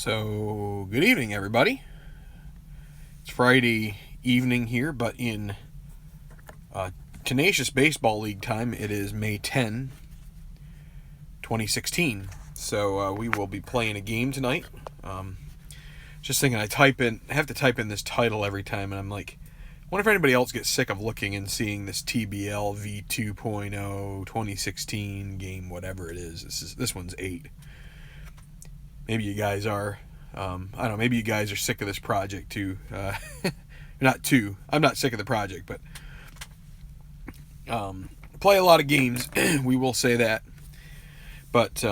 So, good evening, everybody. It's Friday evening here, but in Tenacious Baseball League time, it is May 10, 2016. So, we will be playing a game tonight. Just thinking, I have to type in this title every time, and I'm like, I wonder if anybody else gets sick of looking and seeing this TBLv2.0 2016 game, whatever it is. This one's 8. Maybe you guys are. I don't know. Maybe you guys are sick of this project too. Not too. I'm not sick of the project, but play a lot of games. We will say that. But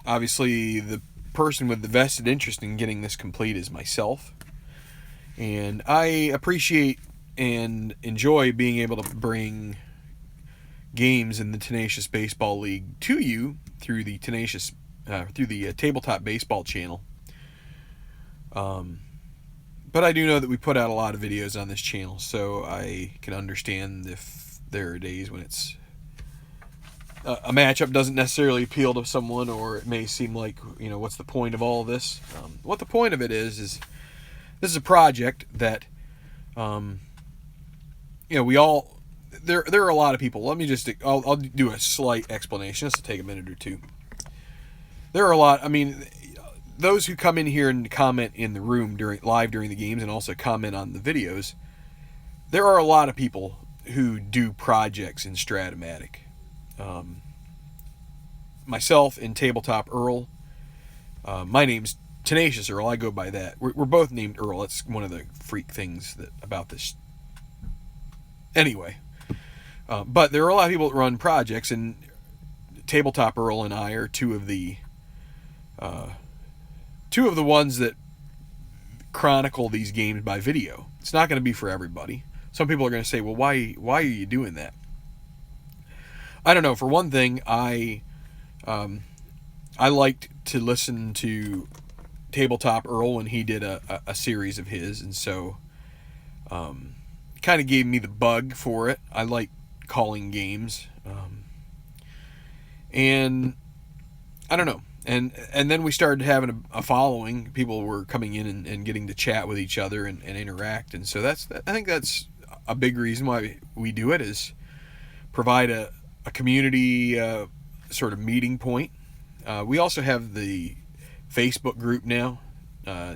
obviously the person with the vested interest in getting this complete is myself, and I appreciate and enjoy being able to bring games in the Tenacious Baseball League to you through the Tabletop Baseball channel. But I do know that we put out a lot of videos on this channel, so I can understand if there are days when it's a matchup doesn't necessarily appeal to someone, or it may seem like, what's the point of all of this? What the point of it is this is a project that, we all, there are a lot of people. I'll do a slight explanation. This will take a minute or two. There are a lot, those who come in here and comment in the room live during the games and also comment on the videos, there are a lot of people who do projects in Stratomatic. Myself and Tabletop Earl, my name's Tenacious Earl, I go by that. We're both named Earl. That's one of the freak things about this. Anyway, but there are a lot of people that run projects, and Tabletop Earl and I are two of the ones that chronicle these games by video. It's not going to be for everybody. Some people are going to say, well, why are you doing that? I don't know. For one thing, I liked to listen to Tabletop Earl when he did a series of his, and so kind of gave me the bug for it. I like calling games, and I don't know. And then we started having a following. People were coming in and getting to chat with each other and interact. And so I think that's a big reason why we do it, is provide a community sort of meeting point. We also have the Facebook group now,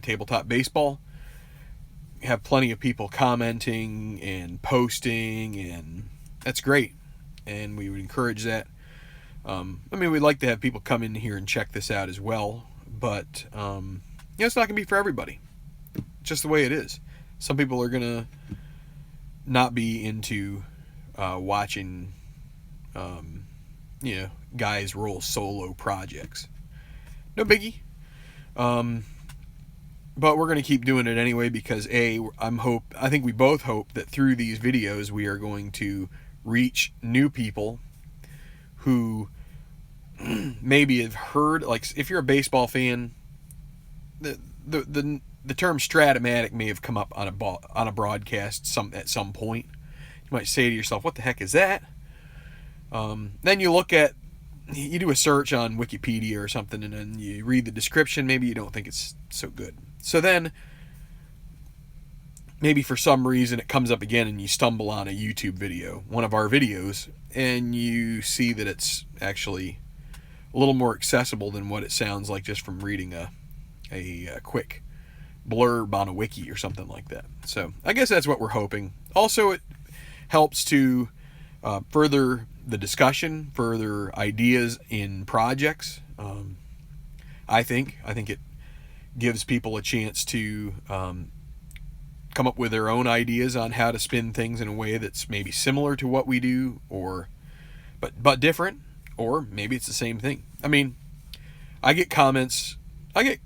Tabletop Baseball. We have plenty of people commenting and posting, and that's great. And we would encourage that. We'd like to have people come in here and check this out as well, but it's not going to be for everybody. It's just the way it is. Some people are going to not be into watching guys roll solo projects. No biggie. But we're going to keep doing it anyway, because I think we both hope that through these videos we are going to reach new people who maybe have heard, like, if you're a baseball fan, the term Stratomatic may have come up on a broadcast at some point. You might say to yourself, what the heck is that? Then you do a search on Wikipedia or something, and then you read the description. Maybe you don't think it's so good. So then maybe for some reason it comes up again, and you stumble on a YouTube video, one of our videos, and you see that it's actually a little more accessible than what it sounds like just from reading a quick blurb on a wiki or something like that. So I guess that's what we're hoping. Also, it helps to further the discussion, further ideas in projects. I think it gives people a chance to come up with their own ideas on how to spin things in a way that's maybe similar to what we do, but different, or maybe it's the same thing. I get comments. I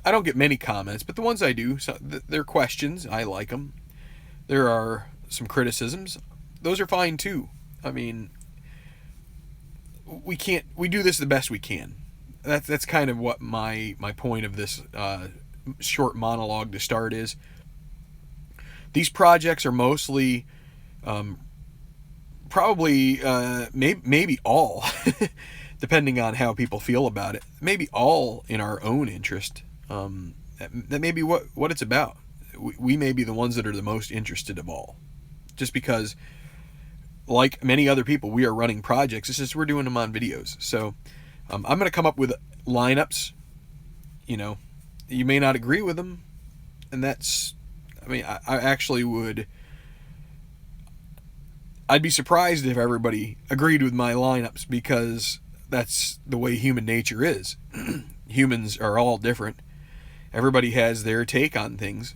don't get many comments, but the ones I do, they're questions. I like them. There are some criticisms. Those are fine too. We do this the best we can. That's kind of what my point of this short monologue to start is. These projects are mostly probably maybe all depending on how people feel about it, maybe all in our own interest. That may be what it's about. We may be the ones that are the most interested of all. Just because, like many other people, we are running projects. It's just we're doing them on videos. So I'm going to come up with lineups. You may not agree with them. And that's, I actually would... I'd be surprised if everybody agreed with my lineups, because that's the way human nature is. Humans are all different. Everybody has their take on things.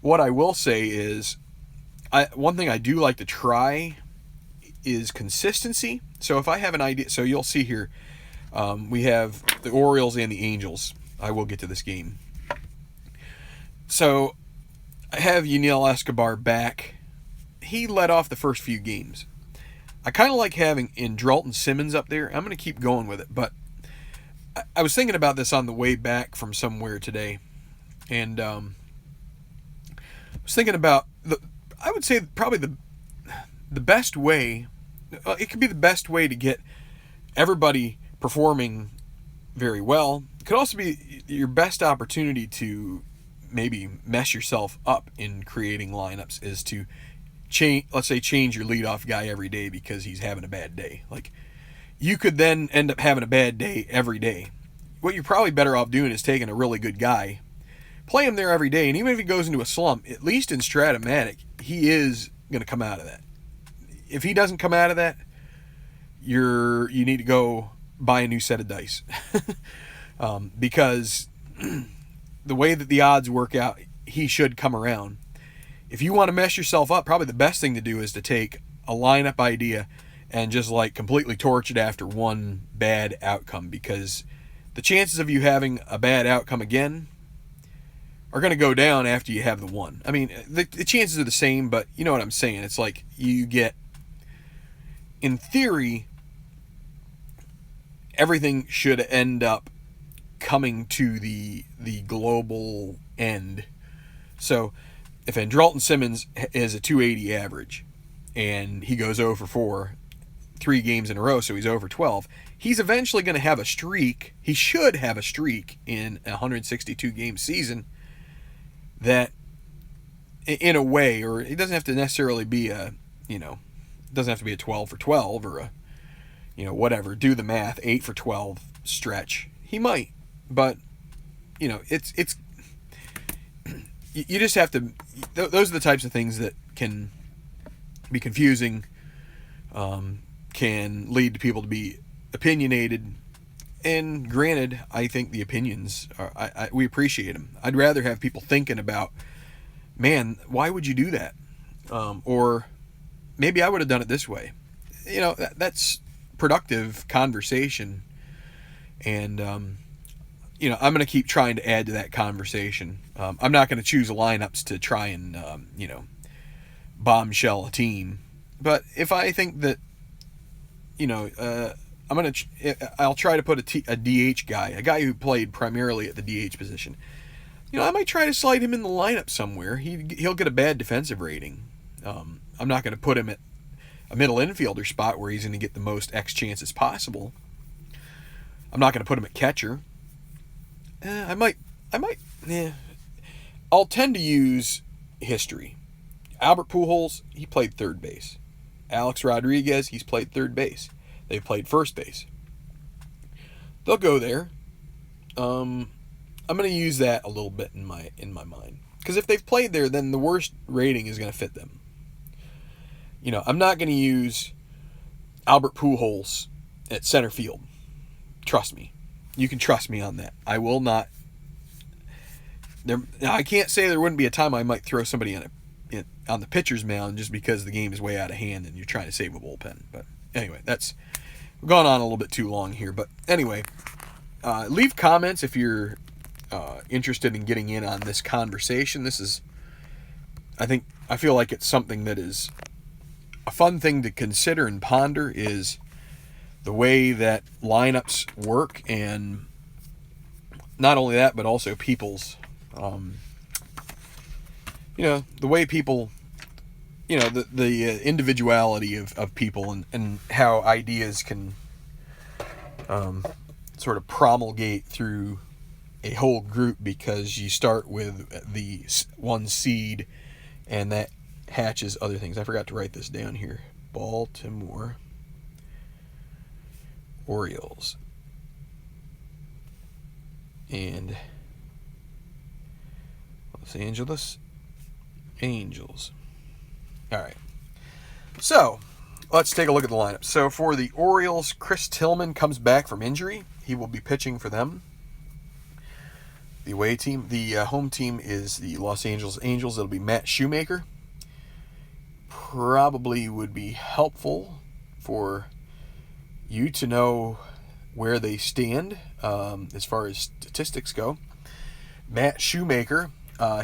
What I will say is, one thing I do like to try is consistency. So if I have an idea, so you'll see here, we have the Orioles and the Angels. I will get to this game. So I have Yuniel Escobar back. He led off the first few games. I kind of like having Andrelton Simmons up there. I'm going to keep going with it, but I was thinking about this on the way back from somewhere today, and I was thinking about I would say probably the best way. It could be the best way to get everybody performing very well. It could also be your best opportunity to maybe mess yourself up in creating lineups, is to change your leadoff guy every day because he's having a bad day. Like, you could then end up having a bad day every day. What you're probably better off doing is taking a really good guy, play him there every day, and even if he goes into a slump, at least in Stratomatic, he is going to come out of that. If he doesn't come out of that, you need to go buy a new set of dice. Because the way that the odds work out, he should come around. If you want to mess yourself up, probably the best thing to do is to take a lineup idea and just completely torch it after one bad outcome, because the chances of you having a bad outcome again are going to go down after you have the one. The chances are the same, but you know what I'm saying. It's like you get, in theory, everything should end up coming to the global end. So if Andrelton Simmons is a 280 average and he goes 0 for 4 3 games in a row, so he's over 12, he's eventually going to have a streak. He should have a streak in a 162 game season that, in a way, or it doesn't have to necessarily be it doesn't have to be a 12 for 12 or a, whatever, do the math, 8 for 12 stretch. He might, but it's you just have to, those are the types of things that can be confusing, can lead to people to be opinionated. And granted, I think the opinions we appreciate them. I'd rather have people thinking about, man, why would you do that? Or maybe I would have done it this way. That's productive conversation. And I'm going to keep trying to add to that conversation. I'm not going to choose lineups to try and, bombshell a team. But if I think that, I'll try to put a DH guy, a guy who played primarily at the DH position. I might try to slide him in the lineup somewhere. He'll get a bad defensive rating. I'm not going to put him at a middle infielder spot where he's going to get the most X chances possible. I'm not going to put him at catcher. I'll tend to use history. Albert Pujols, he played third base. Alex Rodriguez, he's played third base. They've played first base. They'll go there. I'm going to use that a little bit in my mind, because if they've played there, then the worst rating is going to fit them. I'm not going to use Albert Pujols at center field. Trust me. You can trust me on that. I will not. Now, I can't say there wouldn't be a time I might throw somebody on the pitcher's mound just because the game is way out of hand and you're trying to save a bullpen. But anyway, that's gone on a little bit too long here. But anyway, leave comments if you're interested in getting in on this conversation. I feel like it's something that is a fun thing to consider and ponder, is the way that lineups work, and not only that, but also people's, the way people, the individuality of people, and how ideas can sort of promulgate through a whole group, because you start with the one seed and that hatches other things. I forgot to write this down here. Baltimore Orioles and Los Angeles Angels. All right. So let's take a look at the lineup. So for the Orioles, Chris Tillman comes back from injury. He will be pitching for them. The away team. The home team is the Los Angeles Angels. It'll be Matt Shoemaker. Probably would be helpful for you to know where they stand as far as statistics go. Matt Shoemaker,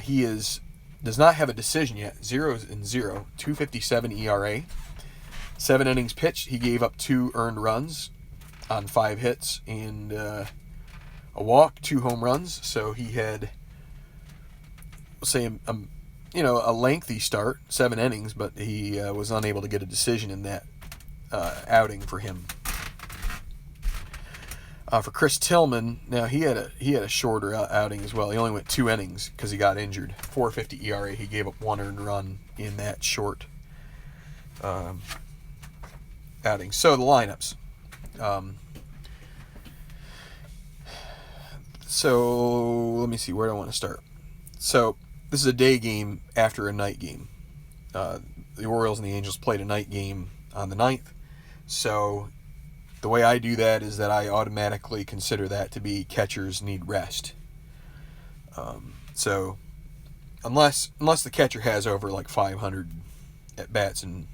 he does not have a decision yet. 0-0, 2.57 ERA. 7 innings pitched. He gave up 2 earned runs on 5 hits and a walk, 2 home runs. So he had, we'll say, a lengthy start, 7 innings, but he was unable to get a decision in that outing for him. For Chris Tillman, now he had a shorter outing as well. He only went 2 innings because he got injured. 4.50 ERA. He gave up 1 earned run in that short outing. So the lineups. So let me see, where do I want to start? So this is a day game after a night game. The Orioles and the Angels played a night game on the 9th. So the way I do that is that I automatically consider that to be catchers need rest. So unless the catcher has over like 500 at bats and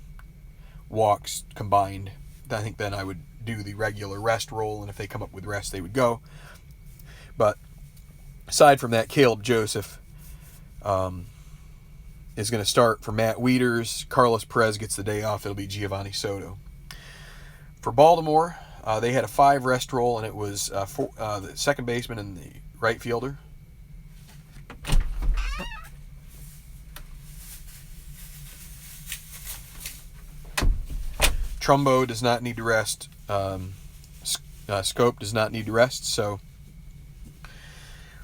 walks combined, I think then I would do the regular rest roll, and if they come up with rest, they would go. But aside from that, Caleb Joseph is going to start for Matt Wieters. Carlos Perez gets the day off. It'll be Giovanni Soto. For Baltimore, they had a 5 rest roll, and it was the second baseman and the right fielder. Trumbo does not need to rest. Scope does not need to rest, so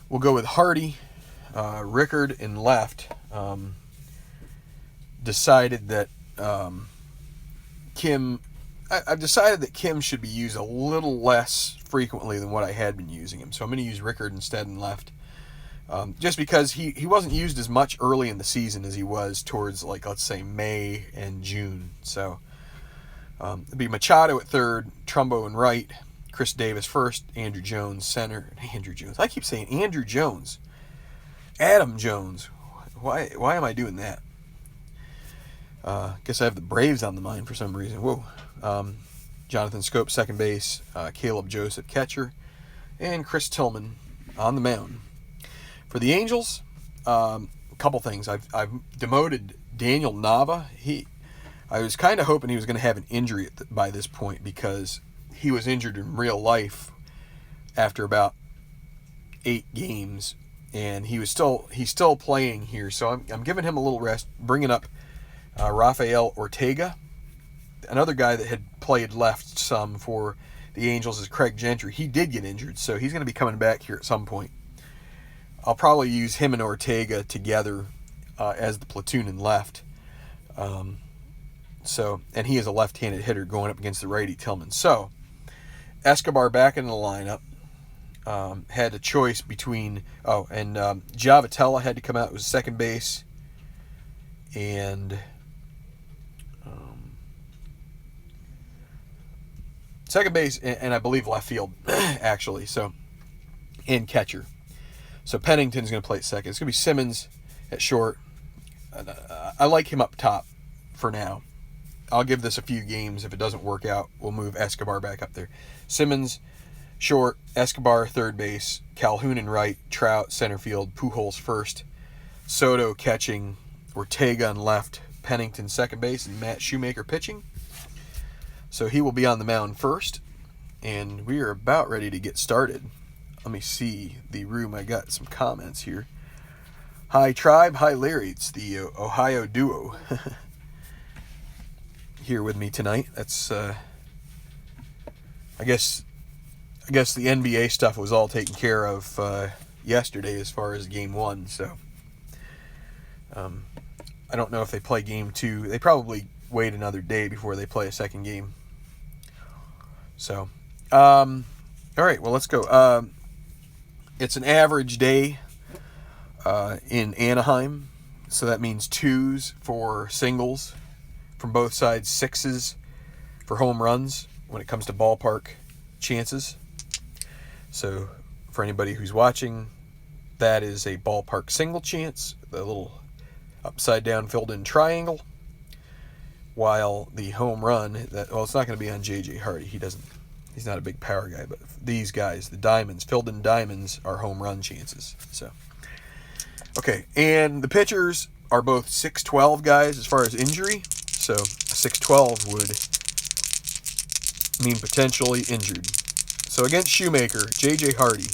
we'll go with Hardy. Rickard in left. Decided that Kim... I've decided that Kim should be used a little less frequently than what I had been using him. So I'm going to use Rickard instead in left. Just because he wasn't used as much early in the season as he was towards, like, let's say, May and June. So it'll be Machado at third, Trumbo in right, Chris Davis first, Andrew Jones center. Andrew Jones. I keep saying Andrew Jones. Adam Jones. Why am I doing that? Guess I have the Braves on the mind for some reason. Whoa. Jonathan Scope, second base. Caleb Joseph, catcher. And Chris Tillman on the mound. For the Angels, a couple things. I've demoted Daniel Nava. I was kind of hoping he was going to have an injury by this point, because he was injured in real life after about 8 games, and he's still playing here. So I'm giving him a little rest, bringing up Rafael Ortega. Another guy that had played left some for the Angels is Craig Gentry. He did get injured, so he's going to be coming back here at some point. I'll probably use him and Ortega together as the platoon in left. And he is a left-handed hitter going up against the righty Tillman. So Escobar back in the lineup. Had a choice between Giavotella had to come out. It was second base, and second base, and I believe left field, actually. So, and catcher. So Pennington's going to play at second. It's going to be Simmons at short. I like him up top for now. I'll give this a few games. If it doesn't work out, we'll move Escobar back up there. Simmons short, Escobar third base, Calhoun in right, Trout center field, Pujols first, Soto catching, Ortega in left, Pennington second base, and Matt Shoemaker pitching. So he will be on the mound first, and we are about ready to get started. Let me see the room. I got some comments here. Hi, Tribe. Hi, Larry. It's the Ohio duo here with me tonight. That's, I guess, I guess the NBA stuff was all taken care of yesterday as far as Game 1, so I don't know if they play Game 2. They probably wait another day before they play a second game. So, all right, well, let's go. It's an average day in Anaheim, so that means 2s for singles from both sides, 6s for home runs when it comes to ballpark chances. So for anybody who's watching, that is a ballpark single chance, the little upside down filled in triangle, while the home run, it's not going to be on J.J. Hardy. He's not a big power guy, but these guys, the diamonds, filled in diamonds, are home run chances. So, okay, and the pitchers are both 6'12" guys as far as injury. So a 6'12" would mean potentially injured. So against Shoemaker, J.J. Hardy.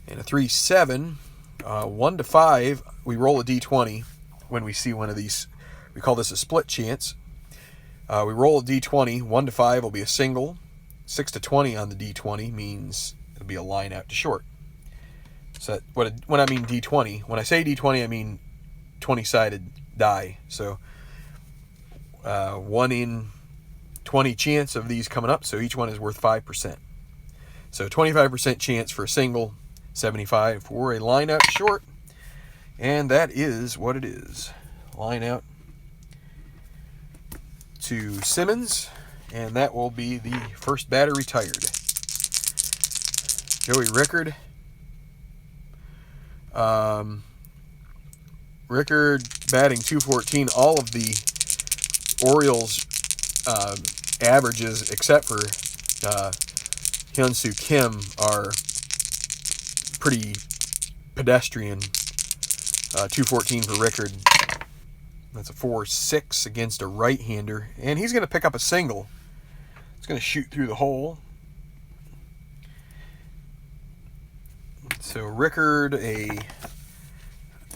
And a 3-7, 1-5, we roll a D20 when we see one of these. We call this a split chance. We roll a D20, 1-5 will be a single. 6-20 on the D20 means it'll be a line out to short. So when I mean D20, when I say D20, I mean 20-sided die. So 1 in 20 chance of these coming up, so each one is worth 5%. So 25% chance for a single, 75 for a line out short, and that is what it is. Line out to Simmons, and that will be the first batter retired. Joey Rickard. Rickard batting .214. All of the Orioles averages, except for Hyun-Soo Kim, are pretty pedestrian. .214 for Rickard. That's a 4-6 against a right-hander. And he's going to pick up a single. He's going to shoot through the hole. So Rickard,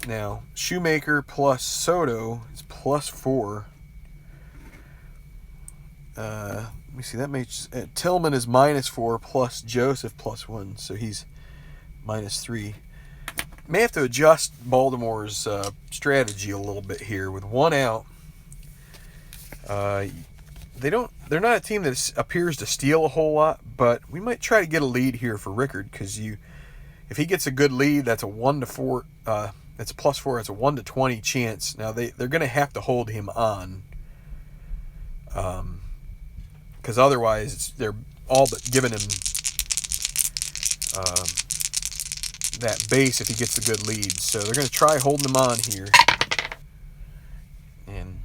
now Shoemaker plus Soto is +4. Let me see, that makes Tillman is -4 plus Joseph +1, so he's -3. May have to adjust Baltimore's strategy a little bit here with 1 out. They're not a team that appears to steal a whole lot, but we might try to get a lead here for Rickard, because if he gets a good lead, that's a 1-4. That's a +4. It's a 1-20 chance. Now they're going to have to hold him on, because otherwise they're all but giving him that base if he gets a good lead. So they're going to try holding him on here, and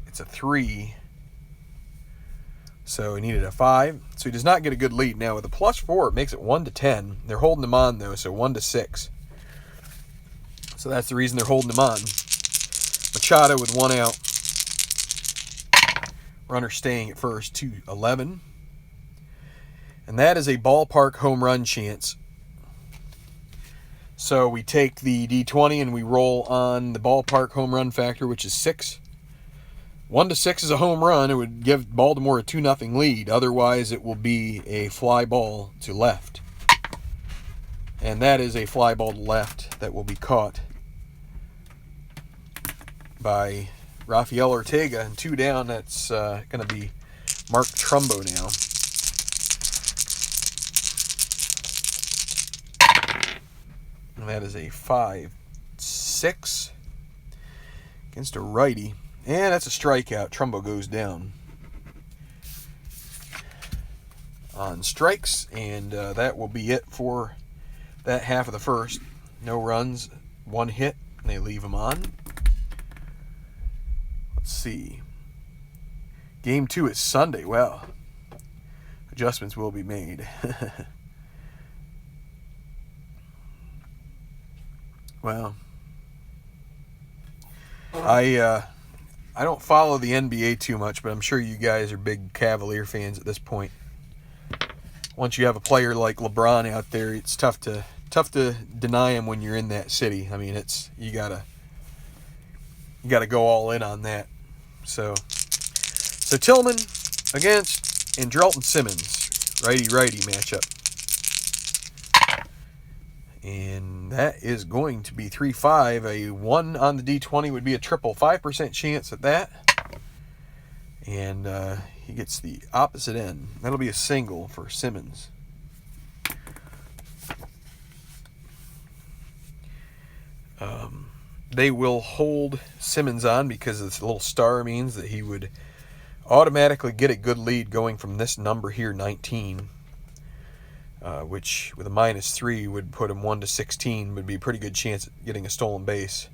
it's a 3. So he needed a 5. So he does not get a good lead. Now with a +4, it makes it 1-10. They're holding him on though, so 1-6. So that's the reason they're holding him on. Machado with 1 out. Runner staying at first, 2-11. And that is a ballpark home run chance. So we take the D20 and we roll on the ballpark home run factor, which is 6. 1-6 is a home run. It would give Baltimore a 2-0 lead. Otherwise, it will be a fly ball to left. And that is a fly ball to left that will be caught by Rafael Ortega. And 2 down, that's going to be Mark Trumbo now. And that is a 5-6 against a righty. And that's a strikeout. Trumbo goes down on strikes. And that will be it for that half of the first. No runs, 1 hit, and they leave him on. Let's see. Game 2 is Sunday. Well, adjustments will be made. Well, I don't follow the NBA too much, but I'm sure you guys are big Cavalier fans at this point. Once you have a player like LeBron out there, it's tough to deny him when you're in that city. I mean, you gotta go all in on that. So Tillman against Andrelton Simmons, righty-righty matchup. And that is going to be 3-5. A 1 on the D20 would be a triple. 5% chance at that. And he gets the opposite end. That'll be a single for Simmons. They will hold Simmons on because this little star means that he would automatically get a good lead going from this number here, 19, which with a -3 would put him 1-16, would be a pretty good chance at getting a stolen base.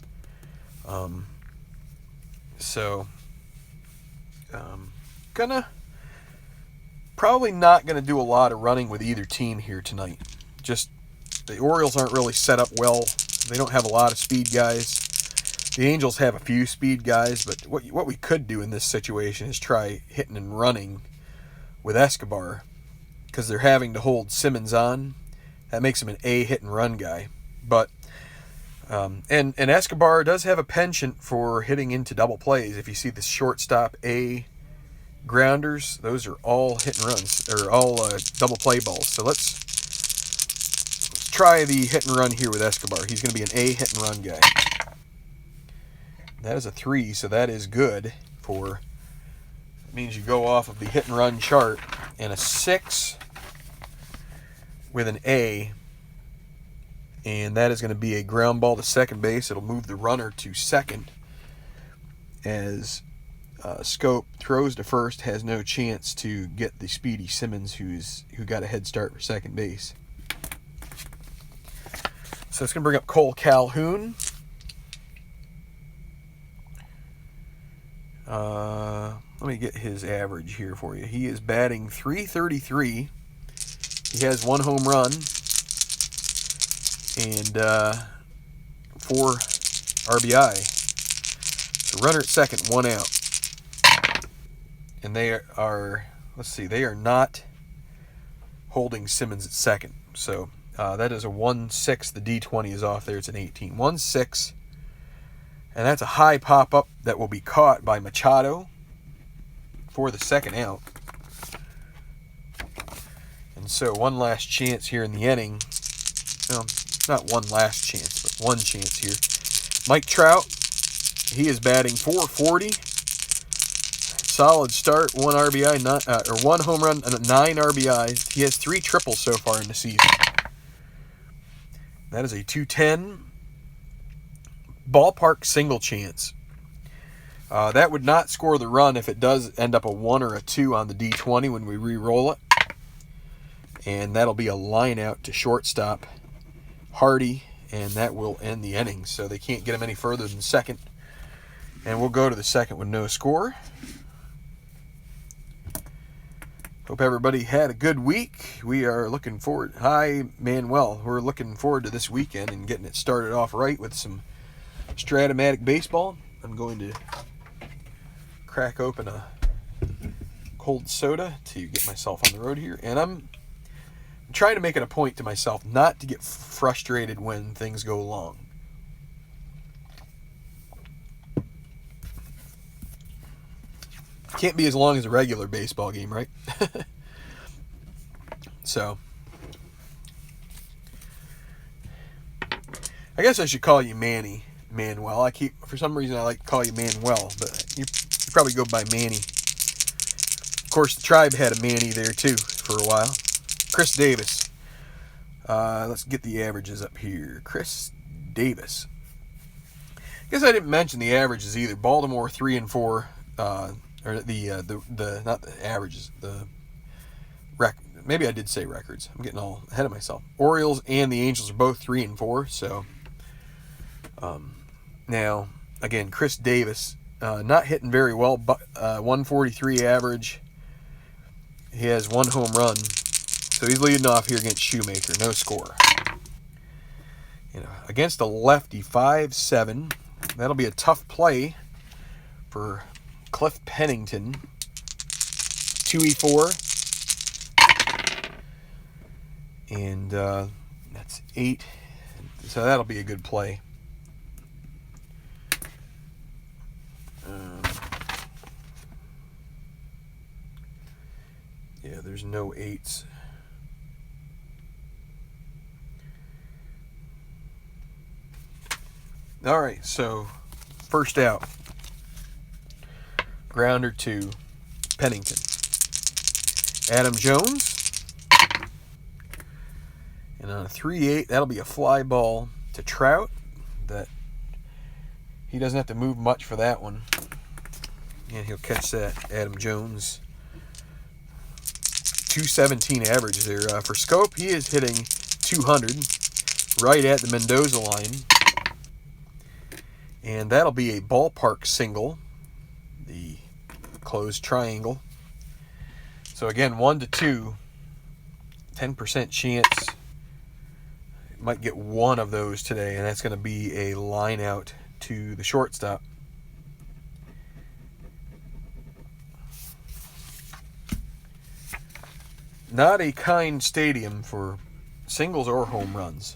Probably not gonna do a lot of running with either team here tonight. Just the Orioles aren't really set up well. They don't have a lot of speed guys. The Angels have a few speed guys, but what we could do in this situation is try hitting and running with Escobar, because they're having to hold Simmons on. That makes him an A hit and run guy. But and Escobar does have a penchant for hitting into double plays. If you see the shortstop A grounders, those are all hit and runs, or all double play balls. So let's try the hit and run here with Escobar. He's going to be an A hit and run guy. That is a 3, so that is good for, it means you go off of the hit and run chart. And a 6 with an A, and that is going to be a ground ball to second base. It'll move the runner to second, as Scope throws to first, has no chance to get the speedy Simmons who got a head start for second base. So it's going to bring up Cole Calhoun. Let me get his average here for you. He is batting .333. He has 1 home run and 4 RBI. So runner at second, 1 out. And they are, let's see, they are not holding Simmons at second. So that is a 1-6. The D20 is off there. It's an 18. 1-6. And that's a high pop-up that will be caught by Machado for the second out. And so one last chance here in the inning. Well, not one last chance, but one chance here. Mike Trout, he is batting .440. Solid start, 1 RBI, or 1 home run, and 9 RBIs. He has 3 triples so far in the season. That is a .210. Ballpark single chance. That would not score the run if it does end up a 1 or a 2 on the D20 when we re-roll it. And that'll be a line out to shortstop Hardy, and that will end the inning. So they can't get him any further than second. And we'll go to the second with no score. Hope everybody had a good week. We are looking forward. Hi, Manuel. We're looking forward to this weekend and getting it started off right with some Stratomatic Baseball. I'm going to crack open a cold soda to get myself on the road here. And I'm trying to make it a point to myself not to get frustrated when things go long. Can't be as long as a regular baseball game, right? So, I guess I should call you Manuel. For some reason I like to call you Manuel, but you probably go by Manny. Of course, the tribe had a Manny there too for a while. Chris Davis. Let's get the averages up here. Chris Davis. I guess I didn't mention the averages either. Baltimore 3 and 4. Or the not the averages. Maybe I did say records. I'm getting all ahead of myself. Orioles and the Angels are both 3 and 4. So. Now, again, Chris Davis, not hitting very well, but 143 average. He has 1 home run. So he's leading off here against Shoemaker. No score. Against a lefty, 5-7. That'll be a tough play for Cliff Pennington. 2E4. And that's 8. So that'll be a good play. Yeah, there's no 8s. All right, so first out, grounder to Pennington. Adam Jones, and on a 3-8, that'll be a fly ball to Trout. That he doesn't have to move much for that one, and he'll catch that. Adam Jones, 217 average there. For Scope, he is hitting 200, right at the Mendoza line. And that'll be a ballpark single, the closed triangle. So again, 1 to 2, 10% chance. Might get one of those today, and that's going to be a line out to the shortstop. Not a kind stadium for singles or home runs.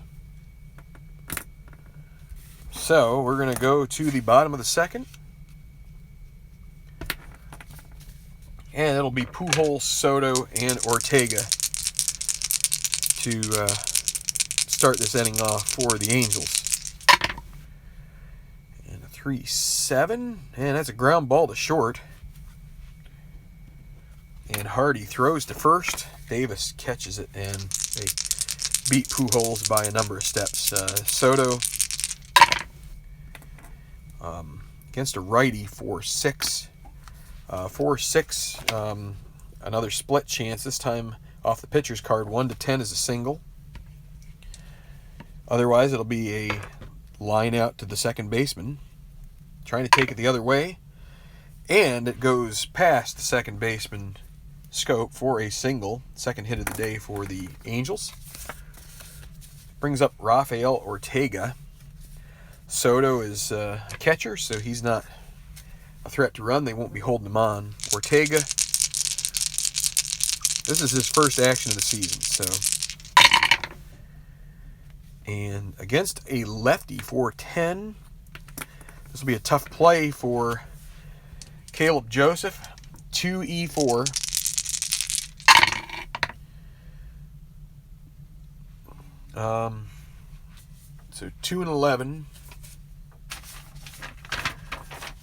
So we're going to go to the bottom of the second. And it'll be Pujols, Soto, and Ortega to start this inning off for the Angels. And a 3-7. And that's a ground ball to short. And Hardy throws to first. Davis catches it, and they beat Pujols by a number of steps. Soto against a righty for 6. 4-6. Another split chance, this time off the pitcher's card. 1 to 10 is a single. Otherwise, it'll be a line out to the second baseman, trying to take it the other way. And it goes past the second baseman, Scope, for a single. Second hit of the day for the Angels. Brings up Rafael Ortega. Soto is a catcher, so he's not a threat to run. They won't be holding him on. Ortega, this is his first action of the season, so. And against a lefty for 10, this will be a tough play for Caleb Joseph. 2-4. So 2-11.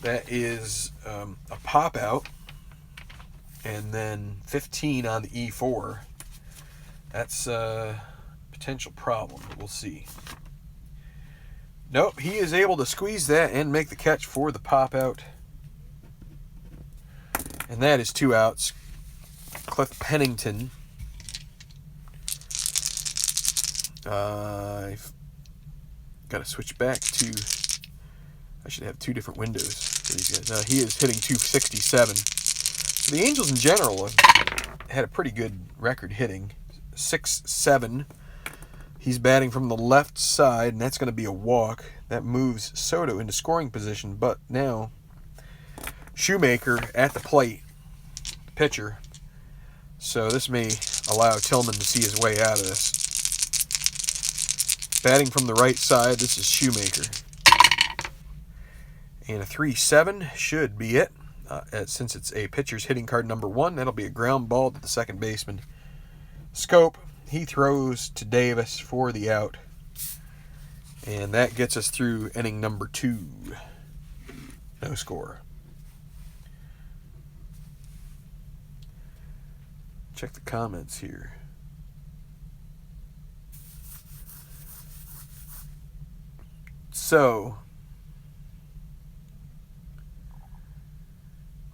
That is a pop out, and then 15 on the E4. That's a potential problem, but we'll see. Nope, he is able to squeeze that and make the catch for the pop out. And that is 2 outs. Cliff Pennington. I've got to switch back to... I should have 2 different windows for these guys. He is hitting 267. So the Angels in general have had a pretty good record hitting. 6-7. He's batting from the left side, and that's going to be a walk. That moves Soto into scoring position. But now, Shoemaker at the plate, pitcher. So this may allow Tillman to see his way out of this. Batting from the right side, this is Shoemaker. And a 3-7 should be it. Since it's a pitcher's hitting card number 1, that'll be a ground ball to the second baseman. Scope, he throws to Davis for the out. And that gets us through inning number 2. No score. Check the comments here. So,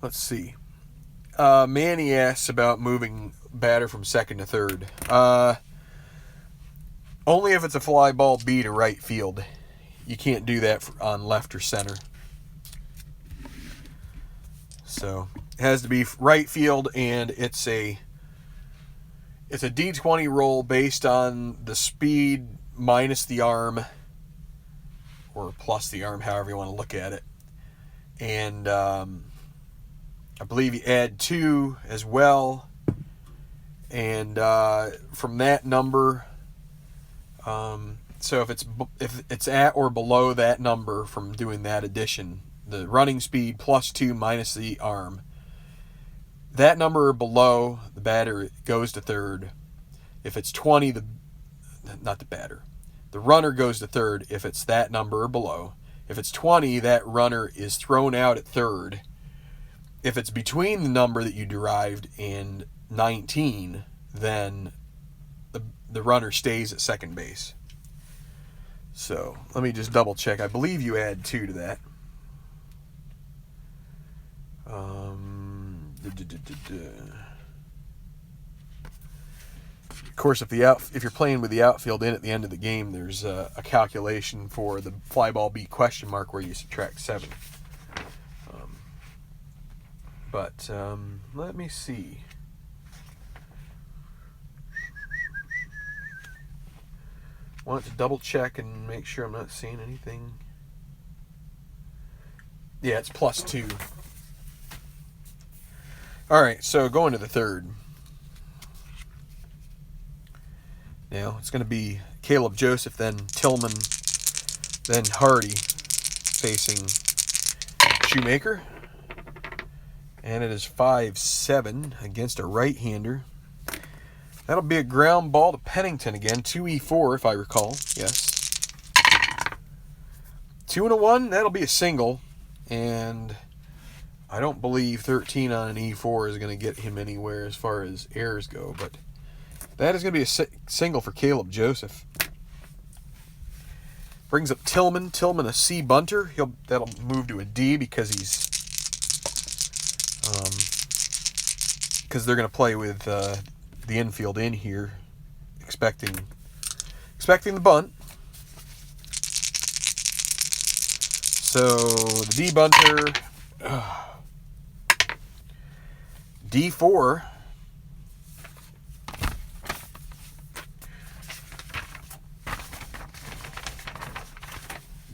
let's see. Manny asks about moving batter from second to third. Only if it's a fly ball B to right field. You can't do that on left or center. So it has to be right field, and it's a D20 roll based on the speed minus the arm, or plus the arm, however you want to look at it. And I believe you add 2 as well. And from that number, so if it's at or below that number from doing that addition, the running speed plus 2 minus the arm, that number or below, the batter goes to third. If it's 20, the runner goes to third if it's that number or below. If it's 20, that runner is thrown out at third. If it's between the number that you derived and 19, then the runner stays at second base. So let me just double check. I believe you add 2 to that. Of course, if you're playing with the outfield in at the end of the game, there's a calculation for the fly ball beat question mark where you subtract 7. But let me see. Want to double check and make sure I'm not seeing anything. Yeah, it's +2. All right, so going to the third. Now it's going to be Caleb Joseph, then Tillman, then Hardy facing Shoemaker. And it is 5-7 against a right-hander. That'll be a ground ball to Pennington again. 2E4 if I recall. Yes. 2-1, that'll be a single. And I don't believe 13 on an E4 is going to get him anywhere as far as errors go. But that is going to be a single for Caleb Joseph. Brings up Tillman. Tillman a C bunter. That'll move to a D because they're going to play with the infield in here, expecting the bunt. So the D bunter, D4.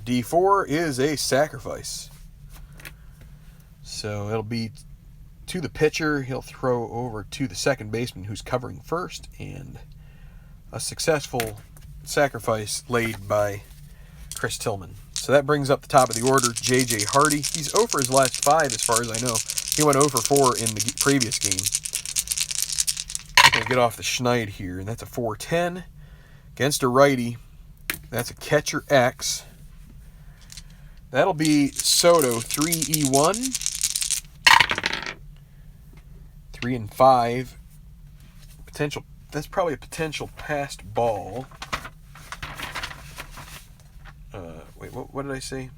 D4 is a sacrifice. So it'll be to the pitcher. He'll throw over to the second baseman who's covering first, and a successful sacrifice laid by Chris Tillman. So that brings up the top of the order, J.J. Hardy. He's 0 for his last 5 as far as I know. He went 0 for 4 in the previous game. I'm going to get off the schneid here, and that's a 4-10 against a righty. That's a catcher X. That'll be Soto, 3E1. 3 and 5. Potential. That's probably a potential passed ball. Wait, what did I say?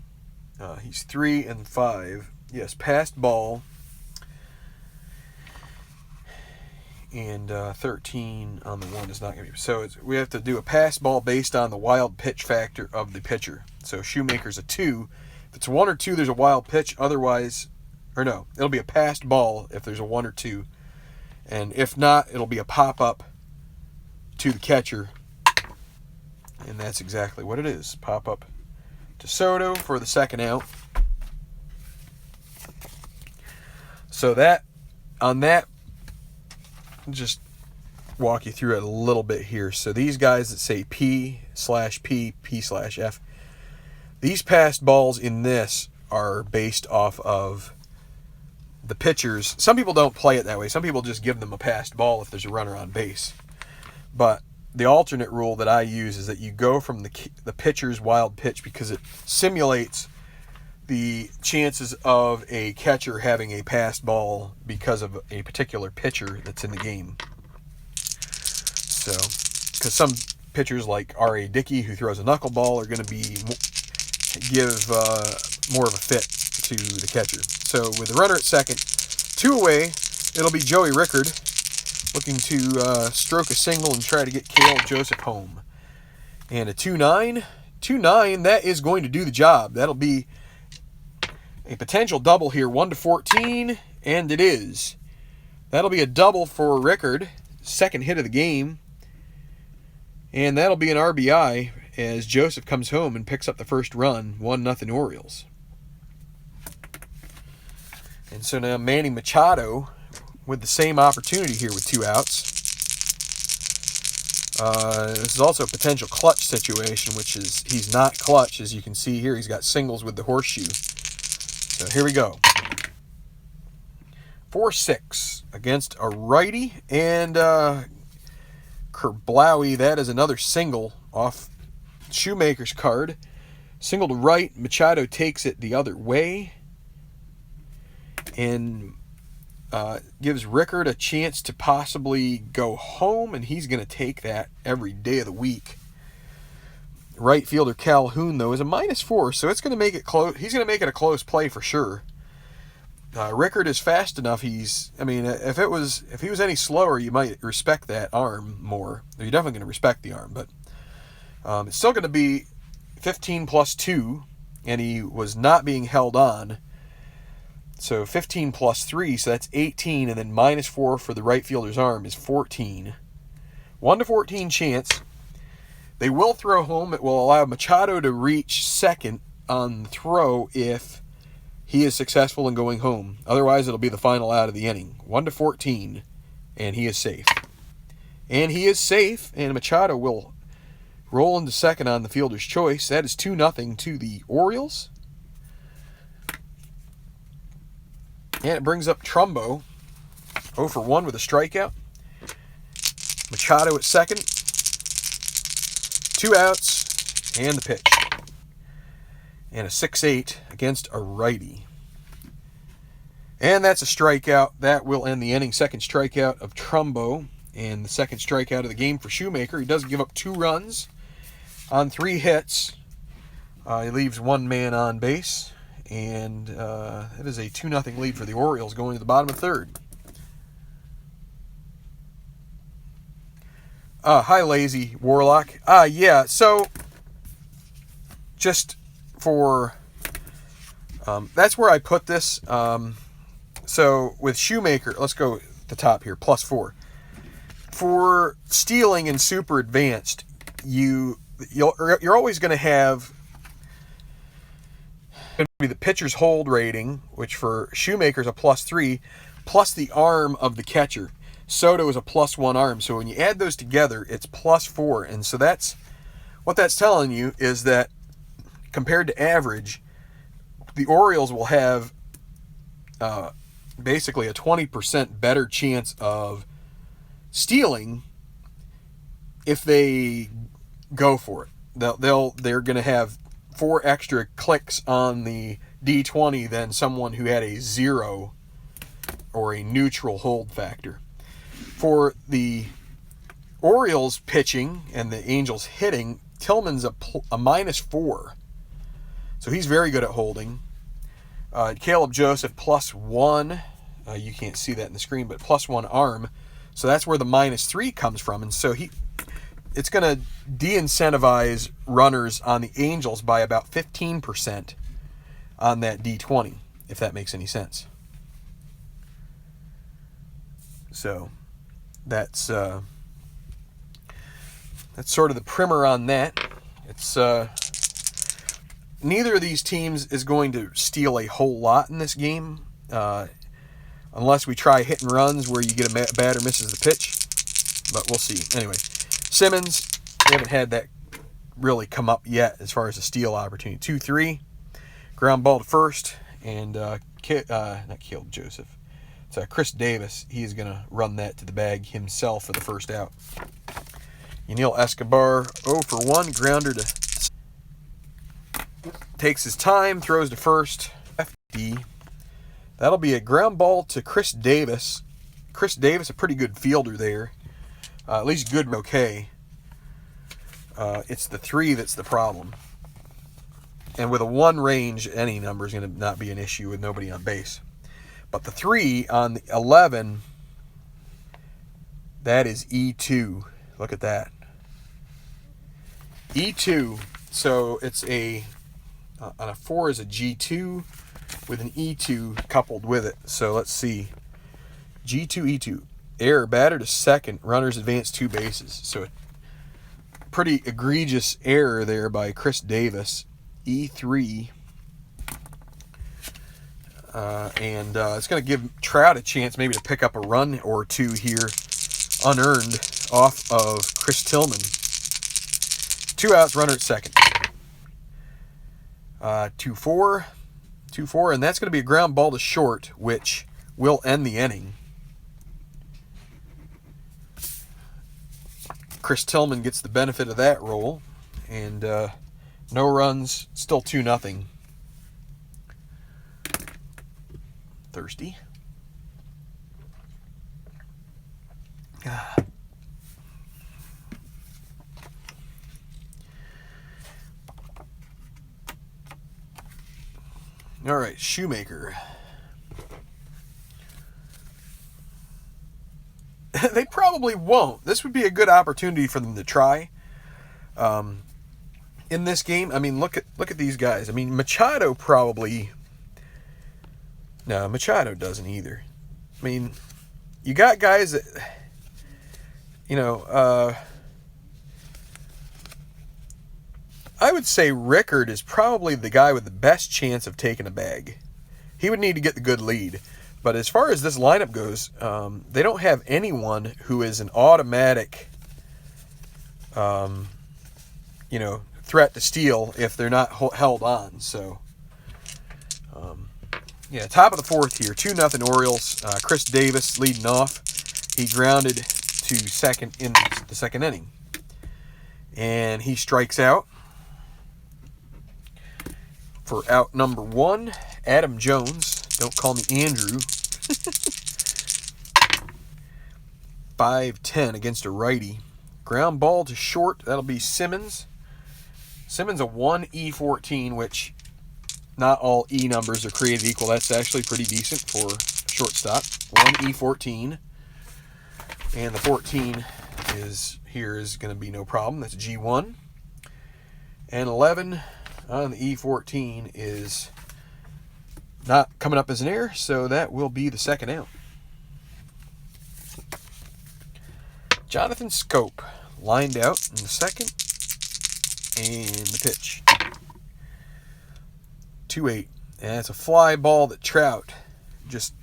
He's 3 and 5. Yes, passed ball. And 13 on the 1 is not going to be. So we have to do a pass ball based on the wild pitch factor of the pitcher. So Shoemaker's a 2. If it's 1 or 2, there's a wild pitch. Otherwise, or no, it'll be a passed ball if there's a 1 or 2. And if not, it'll be a pop-up to the catcher. And that's exactly what it is. Pop-up to Soto for the second out. So that, on that, just walk you through it a little bit here. So these guys that say P/P, P/F, these passed balls in this are based off of the pitchers. Some people don't play it that way. Some people just give them a passed ball if there's a runner on base. But the alternate rule that I use is that you go from the pitcher's wild pitch because it simulates the chances of a catcher having a passed ball because of a particular pitcher that's in the game. So, because some pitchers like R.A. Dickey, who throws a knuckleball, are going to give more of a fit to the catcher. So with the runner at second, 2 away, it'll be Joey Rickard looking to stroke a single and try to get Caleb Joseph home. And a 2-9. 2-9, that is going to do the job. That'll be a potential double here, 1-14, and it is. That'll be a double for Rickard, second hit of the game. And that'll be an RBI as Joseph comes home and picks up the first run, 1-0 Orioles. And so now Manny Machado with the same opportunity here with 2 outs. This is also a potential clutch situation, which is he's not clutch. As you can see here, he's got singles with the horseshoe. So here we go. 4-6 against a righty. And Kerblowy, that is another single off Shoemaker's card. Single to right. Machado takes it the other way. And gives Rickard a chance to possibly go home, and he's going to take that every day of the week. Right fielder Calhoun, though, is a -4, so it's going to make it close. He's going to make it a close play for sure. Rickard is fast enough. If he was any slower, you might respect that arm more. You're definitely going to respect the arm, but it's still going to be 15 plus 2, and he was not being held on. So 15 plus 3, so that's 18, and then -4 for the right fielder's arm is 14. 1 to 14 chance. They will throw home. It will allow Machado to reach second on the throw if he is successful in going home. Otherwise, it'll be the final out of the inning. 1 to 14, and he is safe. And he is safe, and Machado will roll into second on the fielder's choice. That is 2-0 to the Orioles. And it brings up Trumbo, 0 for 1 with a strikeout. Machado at second. 2 outs and the pitch. And a 6-8 against a righty. And that's a strikeout. That will end the inning. Second strikeout of Trumbo. And the second strikeout of the game for Shoemaker. He does give up 2 runs on 3 hits. He leaves 1 man on base. And it is a 2-0 lead for the Orioles going to the bottom of third. Hi, Lazy Warlock. Yeah, so just for... that's where I put this. So with Shoemaker, let's go at the top here, +4. For stealing and super advanced, you're always going to have... going to be the pitcher's hold rating, which for Shoemaker is a +3, plus the arm of the catcher. Soto is a +1 arm. So when you add those together, it's +4. And so that's what that's telling you is that compared to average, the Orioles will have basically a 20% better chance of stealing if they go for it. They're going to have 4 extra clicks on the D20 than someone who had a 0 or a neutral hold factor. For the Orioles pitching and the Angels hitting, Tillman's a -4. So he's very good at holding. Caleb Joseph +1. You can't see that in the screen, but +1 arm. So that's where the -3 comes from. And so it's going to de-incentivize runners on the Angels by about 15% on that D20, if that makes any sense. So that's sort of the primer on that. It's neither of these teams is going to steal a whole lot in this game, unless we try hit and runs where you get a batter misses the pitch. But we'll see. Anyway, Simmons, we haven't had that really come up yet as far as a steal opportunity. 2-3, ground ball to first, and not Caleb Joseph. It's Chris Davis. He's going to run that to the bag himself for the first out. Yaniel Escobar, 0 for 1, grounder to... Takes his time, throws to first. FD. That'll be a ground ball to Chris Davis. Chris Davis, a pretty good fielder there. At least good, okay. It's the 3 that's the problem. And with a 1 range, any number is going to not be an issue with nobody on base. But the 3 on the 11, that is E2. Look at that. E2. So it's on a 4 is a G2 with an E2 coupled with it. So let's see. G2, E2. Error, batter to second. Runners advance 2 bases. So a pretty egregious error there by Chris Davis. E3. And it's going to give Trout a chance maybe to pick up a run or 2 here unearned off of Chris Tillman. 2 outs, runner at second. 2-4, and that's going to be a ground ball to short, which will end the inning. Chris Tillman gets the benefit of that role, and no runs, still 2-0. Thirsty. All right, Shoemaker. They probably won't. This would be a good opportunity for them to try. In this game, I mean, look at these guys. I mean, Machado probably. No, Machado doesn't either. I mean, you got guys that, you know, I would say Rickard is probably the guy with the best chance of taking a bag. He would need to get the good lead. But as far as this lineup goes, they don't have anyone who is an automatic, you know, threat to steal if they're not held on. So, yeah, top of the fourth here, 2-0 Orioles. Chris Davis leading off. He grounded to second in the second inning. And he strikes out. For out number 1, Adam Jones. Don't call me Andrew. 5-10 against a righty. Ground ball to short. That'll be Simmons. Simmons a 1E14, which not all E numbers are created equal. That's actually pretty decent for shortstop. 1E14. And the 14 is going to be no problem. That's G1. And 11 on the E14 is not coming up as an error, so that will be the second out. Jonathan Scope lined out in the second, and the pitch. 2-8. And it's a fly ball that Trout just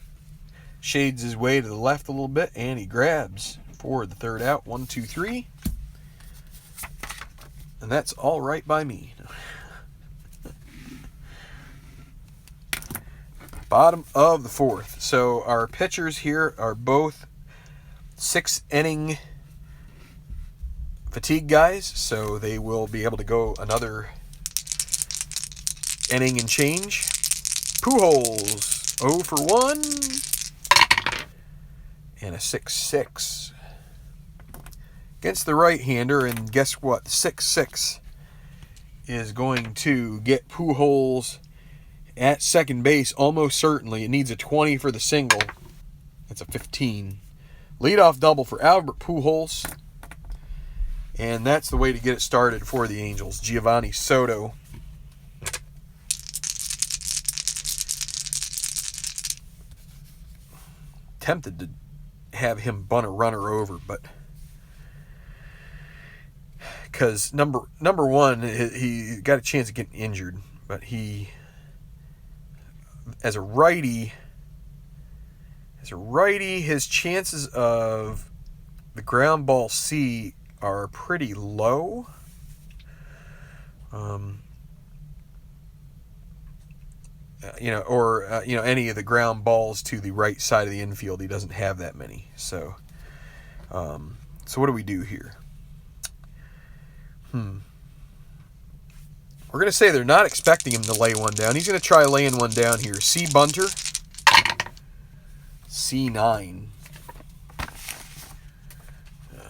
shades his way to the left a little bit, and he grabs for the third out. 1, 2, 3. And that's all right by me. Bottom of the fourth. So our pitchers here are both 6-inning fatigue guys, so they will be able to go another inning and change. Pujols 0 for 1 and a 6-6 against the right-hander, and guess what? 6-6 is going to get Pujols at second base, almost certainly. It needs a 20 for the single. That's a 15. Leadoff double for Albert Pujols. And that's the way to get it started for the Angels. Giovanni Soto. Tempted to have him bunt a runner over, but because number one, he got a chance of getting injured, but he, as a righty, his chances of the ground ball C are pretty low. Any of the ground balls to the right side of the infield, he doesn't have that many. So what do we do here? We're going to say they're not expecting him to lay one down. He's going to try laying one down here. C bunter. C9.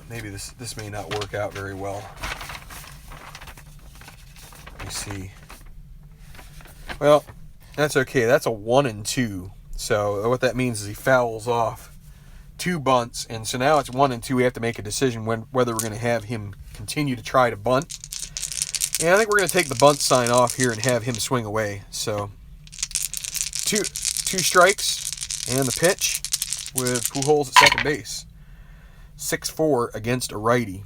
Maybe this may not work out very well. Let me see. Well, that's okay. That's a 1 and 2. So what that means is he fouls off 2 bunts, and so now it's 1 and 2. We have to make a decision whether we're going to have him continue to try to bunt. And I think we're going to take the bunt sign off here and have him swing away. So two strikes and the pitch with Pujols at second base. 6-4 against a righty.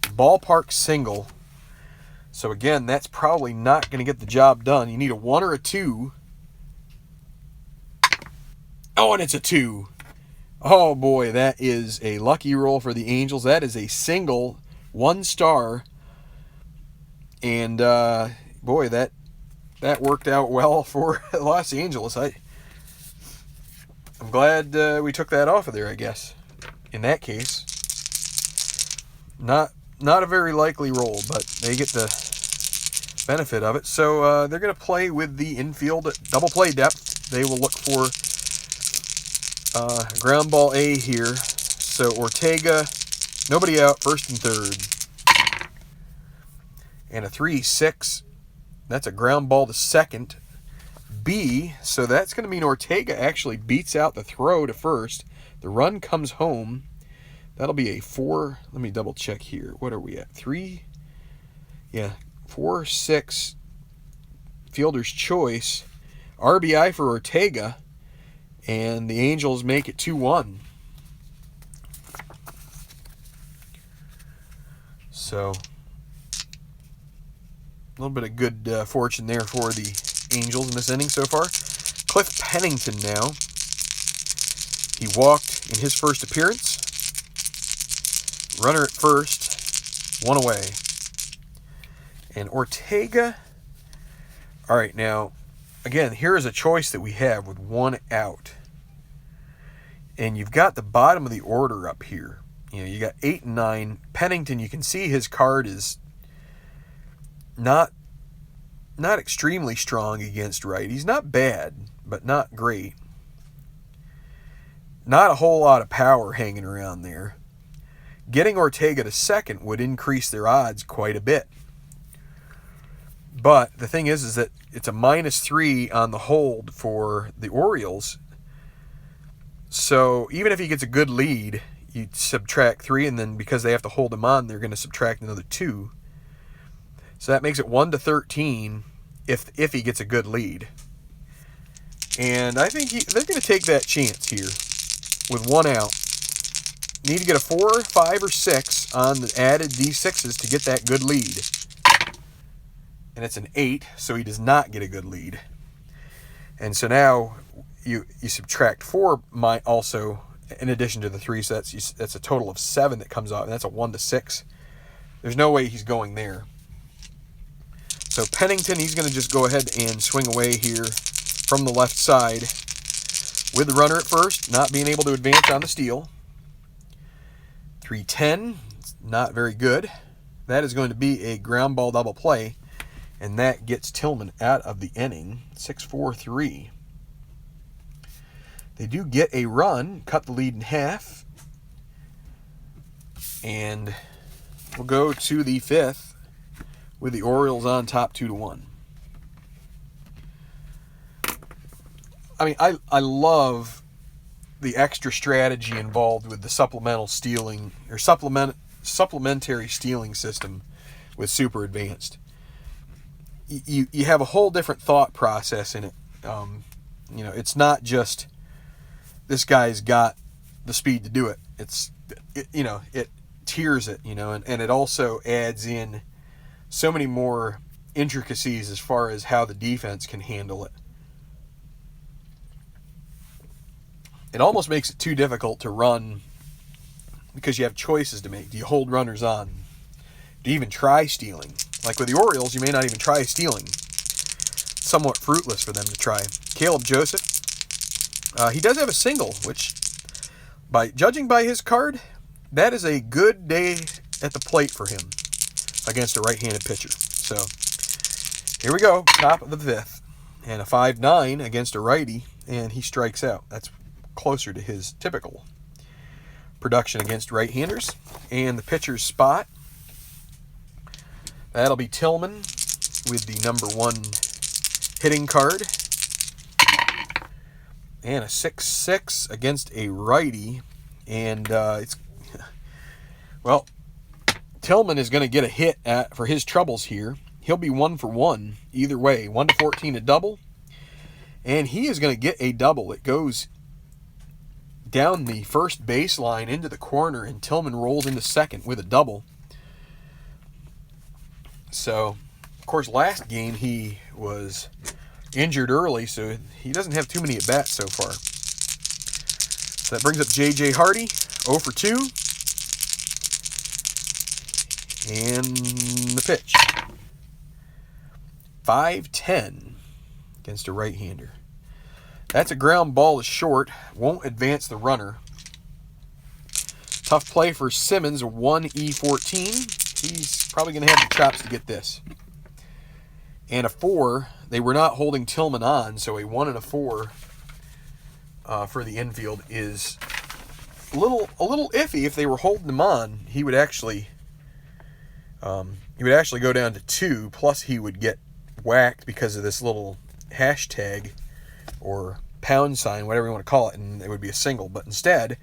Ballpark single. So again, that's probably not going to get the job done. You need a 1 or a 2. Oh, and it's a 2. Oh boy, that is a lucky roll for the Angels. That is a single, 1 star. And boy, that worked out well for Los Angeles. I'm glad we took that off of there, I guess. In that case, not a very likely roll, but they get the benefit of it. So they're going to play with the infield double play depth. They will look for ground ball A here. So Ortega, nobody out, first and third. And a 3-6. That's a ground ball to second. B, so that's going to mean Ortega actually beats out the throw to first. The run comes home. That'll be a 4. Let me double check here. What are we at? 3? Yeah, 4-6. Fielder's choice. RBI for Ortega. And the Angels make it 2-1. So, a little bit of good fortune there for the Angels in this inning so far. Cliff Pennington now. He walked in his first appearance. Runner at first. 1 away. And Ortega. All right, now, again, here is a choice that we have with 1 out. And you've got the bottom of the order up here. You know, you got 8 and 9. Pennington, you can see his card is not extremely strong against right. He's not bad, but not great. Not a whole lot of power hanging around there. Getting Ortega to second would increase their odds quite a bit. But the thing is that it's a -3 on the hold for the Orioles. So even if he gets a good lead, you subtract 3, and then because they have to hold him on, they're going to subtract another 2. So that makes it 1-13 if he gets a good lead. And I think they're going to take that chance here with 1 out. Need to get a 4, 5, or 6 on the added D6s to get that good lead. And it's an 8, so he does not get a good lead. And so now you subtract 4 also in addition to the 3, so that's a total of 7 that comes off, and that's a 1-6. There's no way he's going there. So Pennington, he's going to just go ahead and swing away here from the left side with the runner at first, not being able to advance on the steal. 3-10, not very good. That is going to be a ground ball double play, and that gets Tillman out of the inning. 6-4-3. They do get a run, cut the lead in half, and we'll go to the 5th with the Orioles on top 2-1. I mean, I love the extra strategy involved with the supplemental stealing or supplementary stealing system with Super Advanced. You have a whole different thought process in it. You know, it's not just this guy's got the speed to do it. It tiers it, and it also adds in so many more intricacies as far as how the defense can handle it. It almost makes it too difficult to run because you have choices to make. Do you hold runners on? Do you even try stealing? Like with the Orioles, you may not even try stealing. It's somewhat fruitless for them to try. Caleb Joseph, he does have a single, which, judging by his card, that is a good day at the plate for him against a right-handed pitcher. So here we go, top of the 5th, and a 5-9 against a righty, and he strikes out. That's closer to his typical production against right-handers. And the pitcher's spot, that'll be Tillman with the number 1 hitting card. And a 6-6 against a righty. And Tillman is going to get a hit for his troubles here. He'll be 1 for 1 either way. 1-14 a double. And he is going to get a double. It goes down the first baseline into the corner, and Tillman rolls into second with a double. So, of course, last game he was injured early, so he doesn't have too many at-bats so far. So that brings up J.J. Hardy, 0 for 2. And the pitch. 5-10 against a right-hander. That's a ground ball to short. Won't advance the runner. Tough play for Simmons, 1E14. He's probably going to have the chops to get this. And a 4. They were not holding Tillman on, so a 1 and a 4 for the infield is a little iffy. If they were holding him on, he would actually go down to 2. Plus, he would get whacked because of this little hashtag or pound sign, whatever you want to call it, and it would be a single. But instead,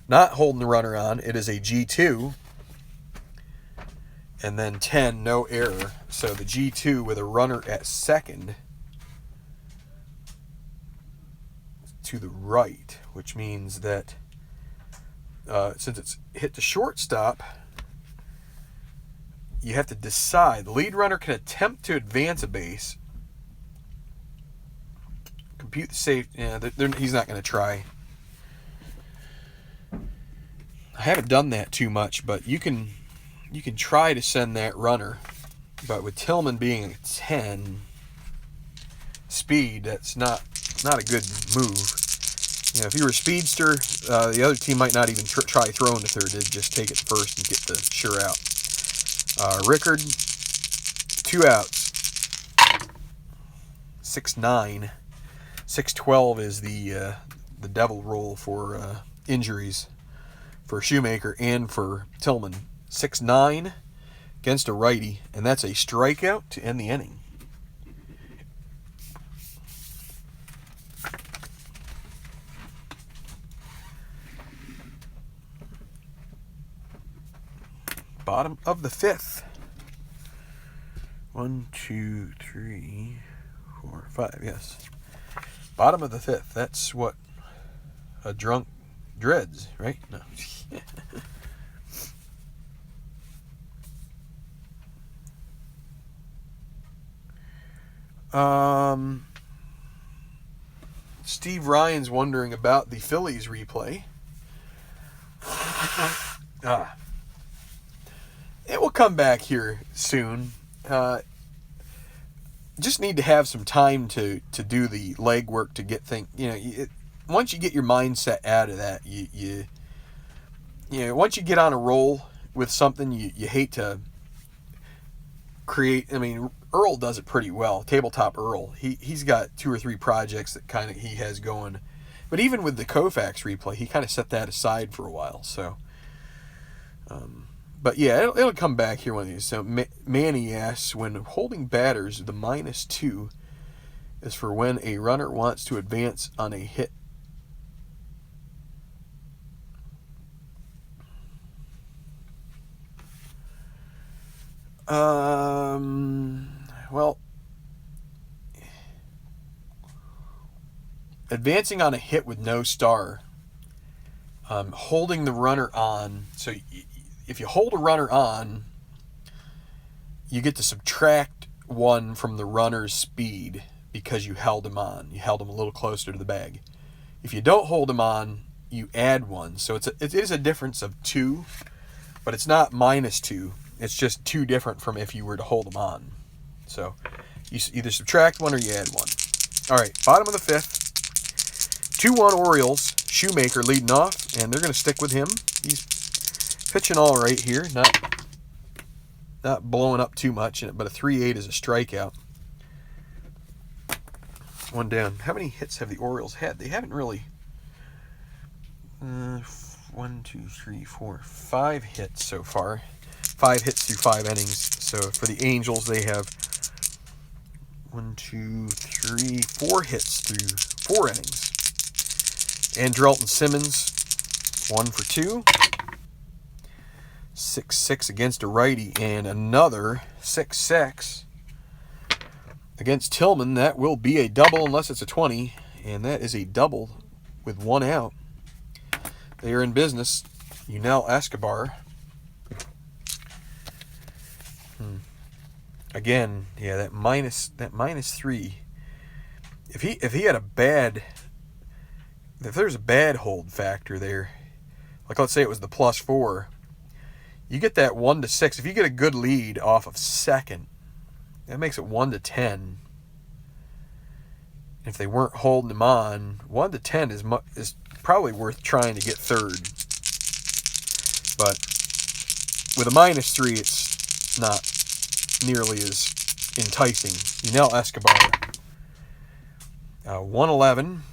not holding the runner on, it is a G2. And then 10, no error. So the G2 with a runner at second to the right, which means that since it's hit the shortstop, you have to decide. The lead runner can attempt to advance a base. Compute the safe. Yeah, he's not going to try. I haven't done that too much, but you can try to send that runner. But with Tillman being a 10 speed, that's not a good move. You know, if you were a speedster, the other team might not even try throwing to third. They'd just take it first and get the sure out. Rickard, 2 outs. 6-9. 6-12 is the devil roll for injuries for Shoemaker and for Tillman. 6-9 against a righty, and that's a strikeout to end the inning. Bottom of the 5th. 1, 2, 3, 4, 5. Yes. Bottom of the 5th. That's what a drunk dreads, right? No. Steve Ryan's wondering about the Phillies replay. It will come back here soon. Just need to have some time to do the legwork to get things. You know, once you get your mindset out of that, you know, once you get on a roll with something, you hate to create. I mean, Earl does it pretty well. Tabletop Earl. He's got 2 or 3 projects that kind of he has going. But even with the Koufax replay, he kind of set that aside for a while. So. But yeah, it'll come back here one of these. So Manny asks, when holding batters, the -2 is for when a runner wants to advance on a hit. Well, advancing on a hit with no star, holding the runner on. So if you hold a runner on, you get to subtract 1 from the runner's speed because you held him on. You held him a little closer to the bag. If you don't hold him on, you add 1. So it is a difference of 2, but it's not -2. It's just 2 different from if you were to hold him on. So you either subtract 1 or you add 1. All right, bottom of the 5th. 2-1 Orioles. Shoemaker leading off, and they're going to stick with him. He's pitching all right here, not blowing up too much, but a 3.8 is a strikeout. 1 down. How many hits have the Orioles had? They haven't really. 1, 2, 3, 4, 5 hits so far. 5 hits through 5 innings. So for the Angels, they have 1, 2, 3, 4 hits through 4 innings. Andrelton Simmons, 1 for 2. 6-6 against a righty, and another 6-6 against Tillman. That will be a double unless it's a 20, and that is a double with 1 out. They are in business. Yunel Escobar. Again, yeah, that -3. If he had a bad, if there's a bad hold factor there, like let's say it was the +4. You get that 1-6. If you get a good lead off of second, that makes it 1-10. If they weren't holding him on, 1 to 10 is probably worth trying to get third. But with a -3, it's not nearly as enticing. Yunel Escobar, 111.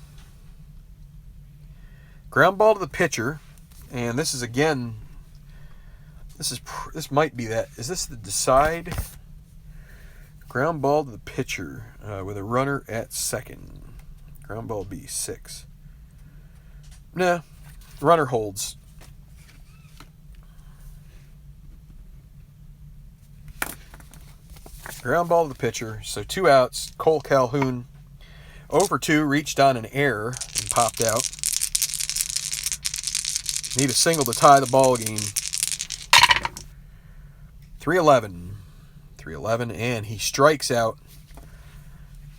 Ground ball to the pitcher, and this is again. This might be that. Is this the decide? Ground ball to the pitcher with a runner at second. Ground ball B, 6. Nah, runner holds. Ground ball to the pitcher, so 2 outs. Cole Calhoun, 0 for 2, reached on an error and popped out. Need a single to tie the ball game. 3-11. 3-11, and he strikes out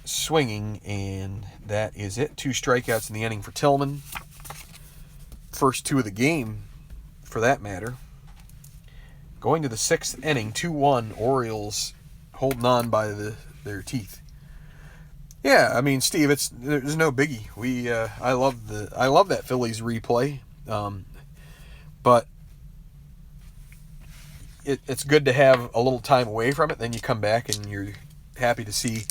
swinging, and that is it. 2 strikeouts in the inning for Tillman. First 2 of the game, for that matter. Going to the 6th inning, 2-1, Orioles holding on by their teeth. Yeah, I mean, Steve, there's no biggie. I love that Phillies replay, but it's good to have a little time away from it. Then you come back and you're happy to see,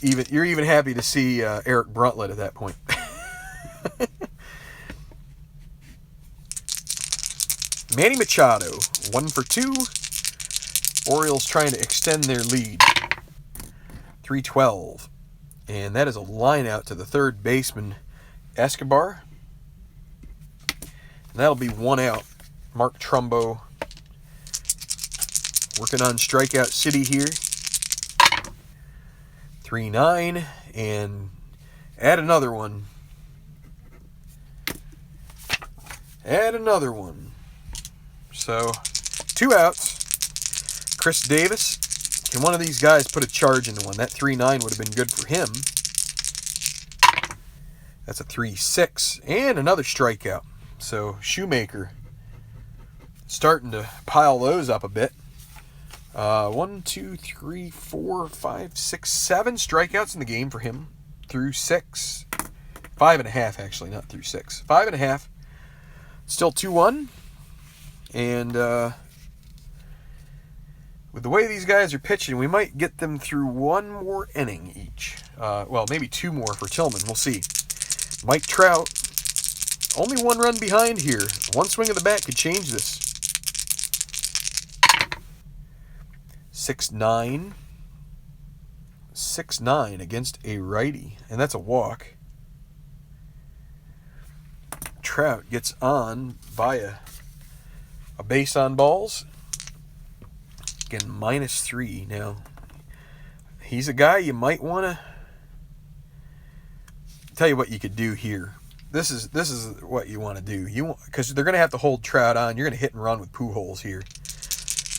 even happy to see Eric Bruntlett at that point. Manny Machado, 1 for 2. Orioles trying to extend their lead. 3-12. And that is a line out to the third baseman, Escobar. And that'll be 1 out. Mark Trumbo working on strikeout city here. 3-9. And add another one. Add another one. So, 2 outs. Chris Davis. Can one of these guys put a charge into one? That 3-9 would have been good for him. That's a 3-6. And another strikeout. So, Shoemaker starting to pile those up a bit. 1, 2, 3, 4, 5, 6, 7 strikeouts in the game for him. Through 6. 5.5, actually, not through 6. 5.5. Still 2-1. And, with the way these guys are pitching, we might get them through 1 more inning each. Well, maybe 2 more for Tillman. We'll see. Mike Trout, only 1 run behind here. 1 swing of the bat could change this. 6-9. 6-9 against a righty. And that's a walk. Trout gets on via a base on balls. Again, -3 now. He's a guy you might want to. Tell you what you could do here. This is what you want to do. Because they're going to have to hold Trout on. You're going to hit and run with Pujols here.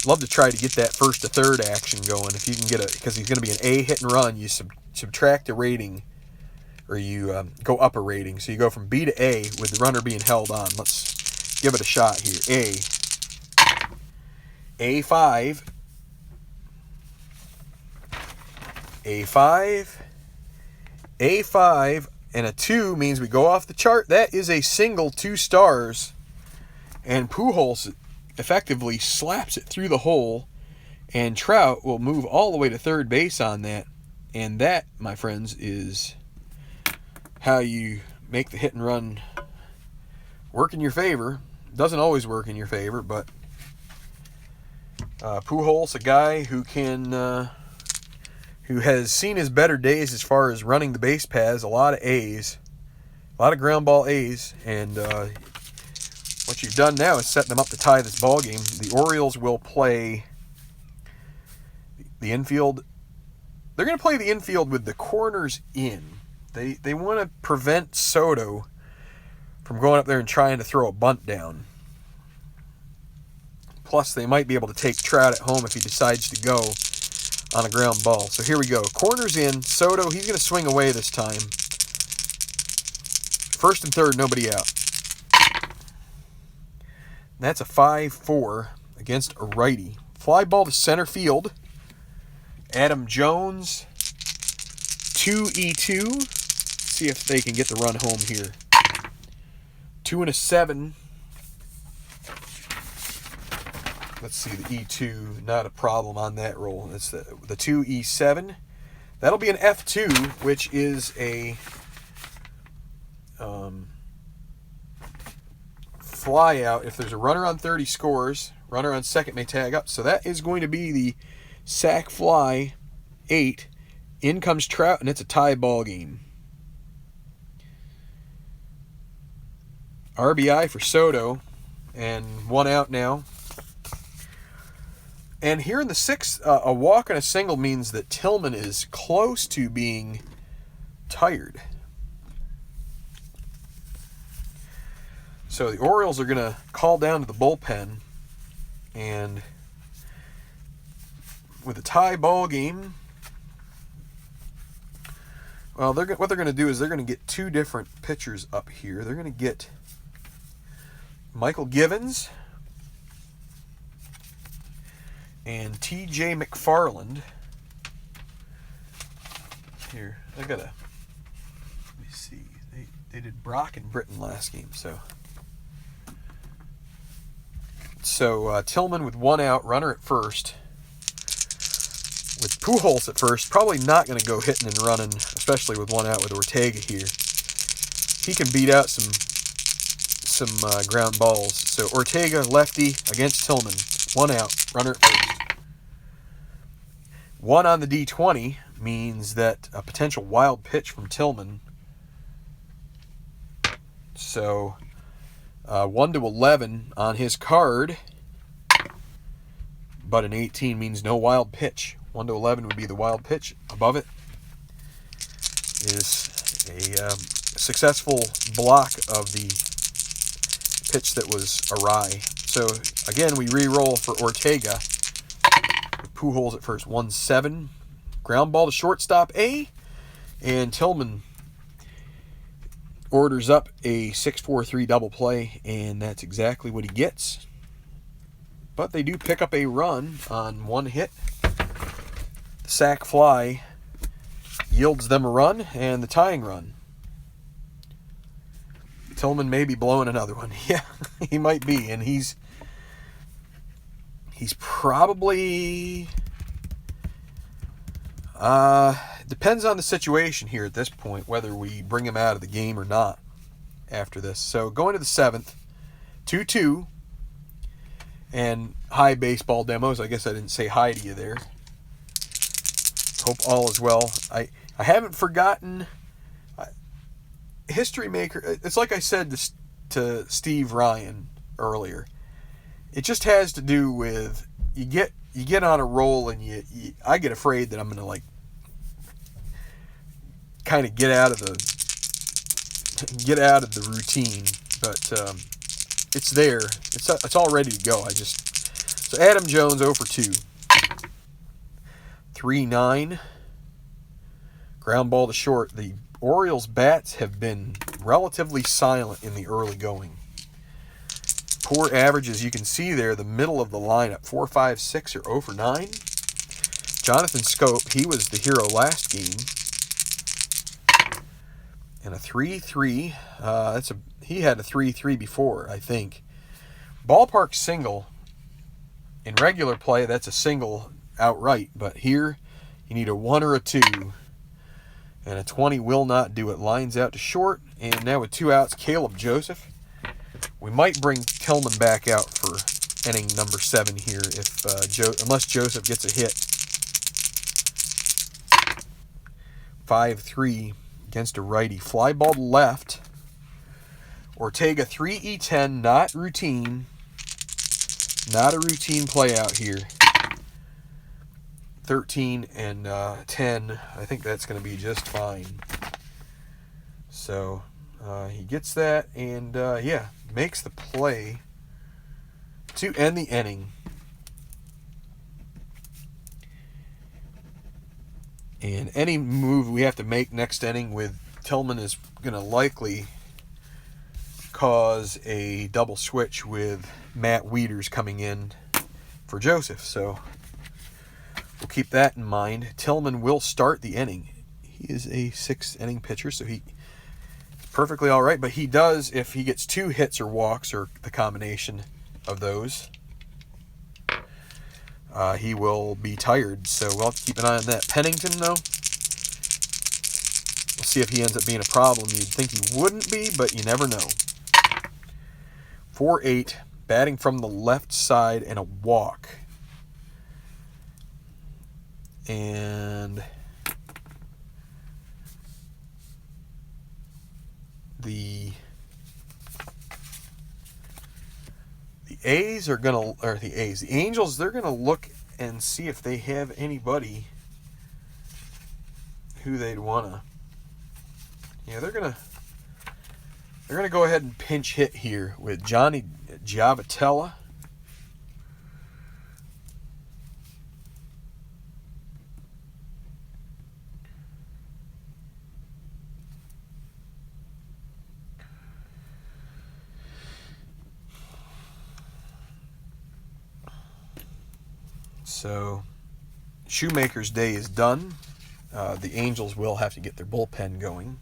Love to try to get that first to third action going. If you can get because he's going to be an A hit and run. You subtract a rating, or you go up a rating. So you go from B to A with the runner being held on. Let's give it a shot here. A5. A5, A5, and a 2 means we go off the chart. That is a single, 2 stars, and Pujols effectively slaps it through the hole, and Trout will move all the way to third base on that, and that, my friends, is how you make the hit and run work in your favor. Doesn't always work in your favor, but Pujols, a guy who can... who has seen his better days as far as running the base paths, a lot of A's, a lot of ground ball A's, and what you've done now is set them up to tie this ball game. The Orioles will play the infield. They're going to play the infield with the corners in. They want to prevent Soto from going up there and trying to throw a bunt down. Plus, they might be able to take Trout at home if he decides to go on a ground ball. So here we go. Corners in. Soto, he's going to swing away this time. First and third, nobody out. That's a 5-4 against a righty. Fly ball to center field. Adam Jones, 2E2. See if they can get the run home here. 2 and a 7. Let's see, the E2, not a problem on that roll. It's the 2E7. That'll be an F2, which is a fly out. If there's a runner on 30 scores, runner on second may tag up. So that is going to be the sac fly 8. In comes Trout, and it's a tie ball game. RBI for Soto, and 1 out now. And here in the 6th, a walk and a single means that Tillman is close to being tired. So the Orioles are going to call down to the bullpen, and with a tie ball game, well, what they're going to do is they're going to get 2 different pitchers up here. They're going to get Michael Givens and TJ McFarland. Here, let me see. They did Brock and Britton last game, so Tillman with 1 out, runner at first, with Pujols at first. Probably not going to go hitting and running, especially with 1 out with Ortega here. He can beat out some ground balls. So Ortega, lefty, against Tillman. 1 out, runner at first. 1 on the D20 means that a potential wild pitch from Tillman. So 1 to 11 on his card, but an 18 means no wild pitch. 1 to 11 would be the wild pitch. Above it is a successful block of the pitch that was awry. So again, we re-roll for Ortega. Pujols at first. 1-7. Ground ball to shortstop A. And Tillman orders up a 6-4-3 double play, and that's exactly what he gets. But they do pick up a run on 1 hit. The sac fly yields them a run, and the tying run. Tillman may be blowing another one. Yeah, he might be, and he's probably depends on the situation here at this point, whether we bring him out of the game or not after this. So going to the 7th, 2-2, and hi baseball demos. I guess I didn't say hi to you there. Hope all is well. I haven't forgotten History Maker. It's like I said to Steve Ryan earlier. It just has to do with you get on a roll, and I get afraid that I'm going to kind of get out of the routine, but it's there. It's all ready to go. So Adam Jones 0 for 2. 3-9. Ground ball to short. The Orioles bats have been relatively silent in the early going. Poor averages, you can see there, the middle of the lineup. 4, 5, 6 are 0 for 9. Jonathan Scope, he was the hero last game. And a 3-3. He had a 3-3 before, I think. Ballpark single. In regular play, that's a single outright. But here, you need a 1 or a 2. And a 20 will not do it. Lines out to short. And now with 2 outs, Caleb Joseph. We might bring Tillman back out for inning number 7 here, unless Joseph gets a hit. 5-3 against a righty. Fly ball to left. Ortega 3E10, not routine. Not a routine play out here. 13 and 10. I think that's going to be just fine. So he gets that, and makes the play to end the inning. And any move we have to make next inning with Tillman is going to likely cause a double switch with Matt Wieters coming in for Joseph. So we'll keep that in mind. Tillman will start the inning. He is a 6th inning pitcher, so he's perfectly all right. But he does, if he gets 2 hits or walks, or the combination of those, he will be tired. So we'll have to keep an eye on that. Pennington, though, we'll see if he ends up being a problem. You'd think he wouldn't be, but you never know. 4-8, batting from the left side and a walk. And the A's are gonna, or the Angels, they're gonna look and see if they have anybody who they'd wanna. Yeah, they're gonna go ahead and pinch hit here with Johnny Giavotella. So, Shoemaker's day is done. The Angels will have to get their bullpen going.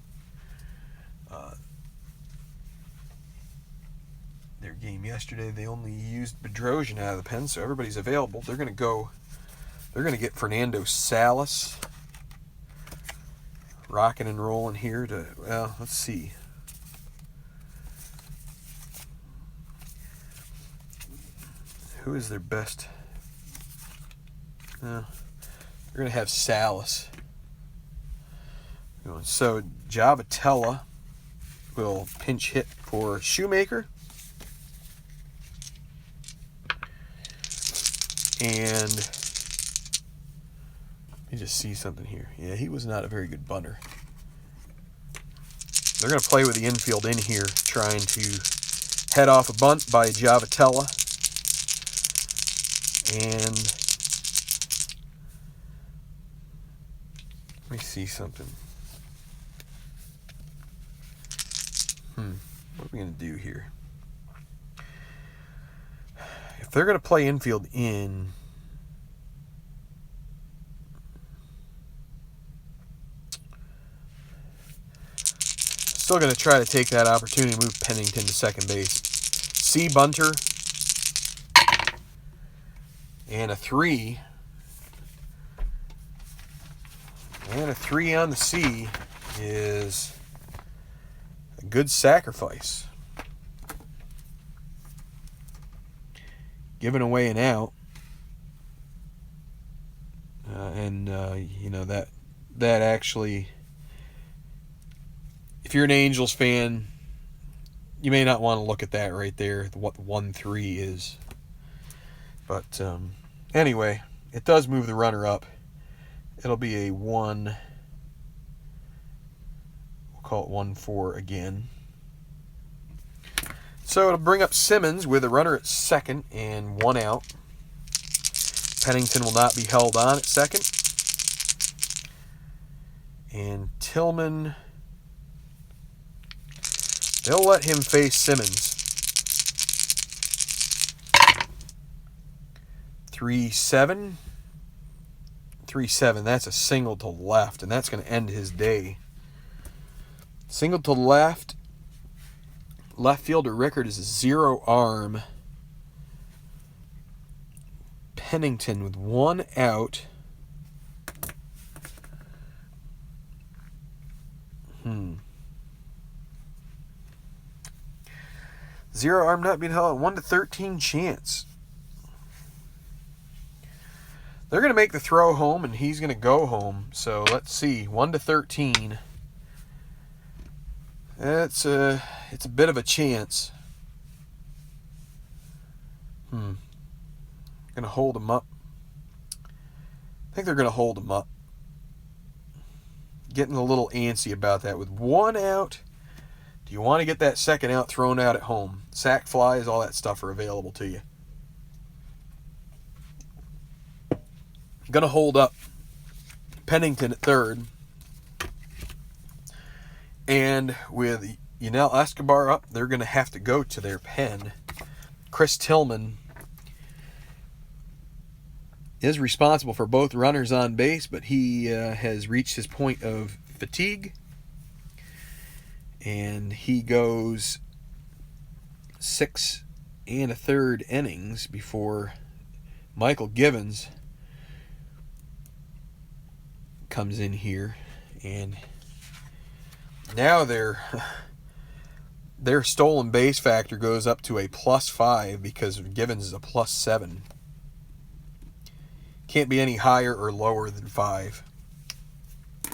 Their game yesterday, they only used Bedrosian out of the pen, so everybody's available. They're going to get Fernando Salas rocking and rolling here to, well, let's see. Who is their best? They're going to have Salas. So Giavotella will pinch hit for Shoemaker. And let me just see something here. Yeah, he was not a very good bunter. They're going to play with the infield in here, trying to head off a bunt by Giavotella. And let me see something. What are we going to do here? If they're going to play infield in, still going to try to take that opportunity to move Pennington to second base. C bunter and a 3. And a 3 on the C is a good sacrifice. Giving away an out. That actually, if you're an Angels fan, you may not want to look at that right there, what 1-3 is. But anyway, it does move the runner up. It'll be a 1, we'll call it 1-4 again. So it'll bring up Simmons with a runner at second and 1 out. Pennington will not be held on at second. And Tillman, they'll let him face Simmons. 3-7. 3-7, that's a single to left, and that's going to end his day. Single to left. Left fielder Rickard is a 0 arm. Pennington with 1 out. 0 arm not being held. 1-13 chance. They're going to make the throw home, and he's going to go home. So let's see. 1-13. It's a bit of a chance. Going to hold him up. I think they're going to hold him up. Getting a little antsy about that. With 1 out, do you want to get that second out thrown out at home? Sack flies, all that stuff are available to you. Going to hold up Pennington at third. And with Yunel Escobar up, they're going to have to go to their pen. Chris Tillman is responsible for both runners on base, but he has reached his point of fatigue. And he goes 6 1/3 innings before Michael Givens comes in here, and now their stolen base factor goes up to a +5 because Givens is a +7. Can't be any higher or lower than 5.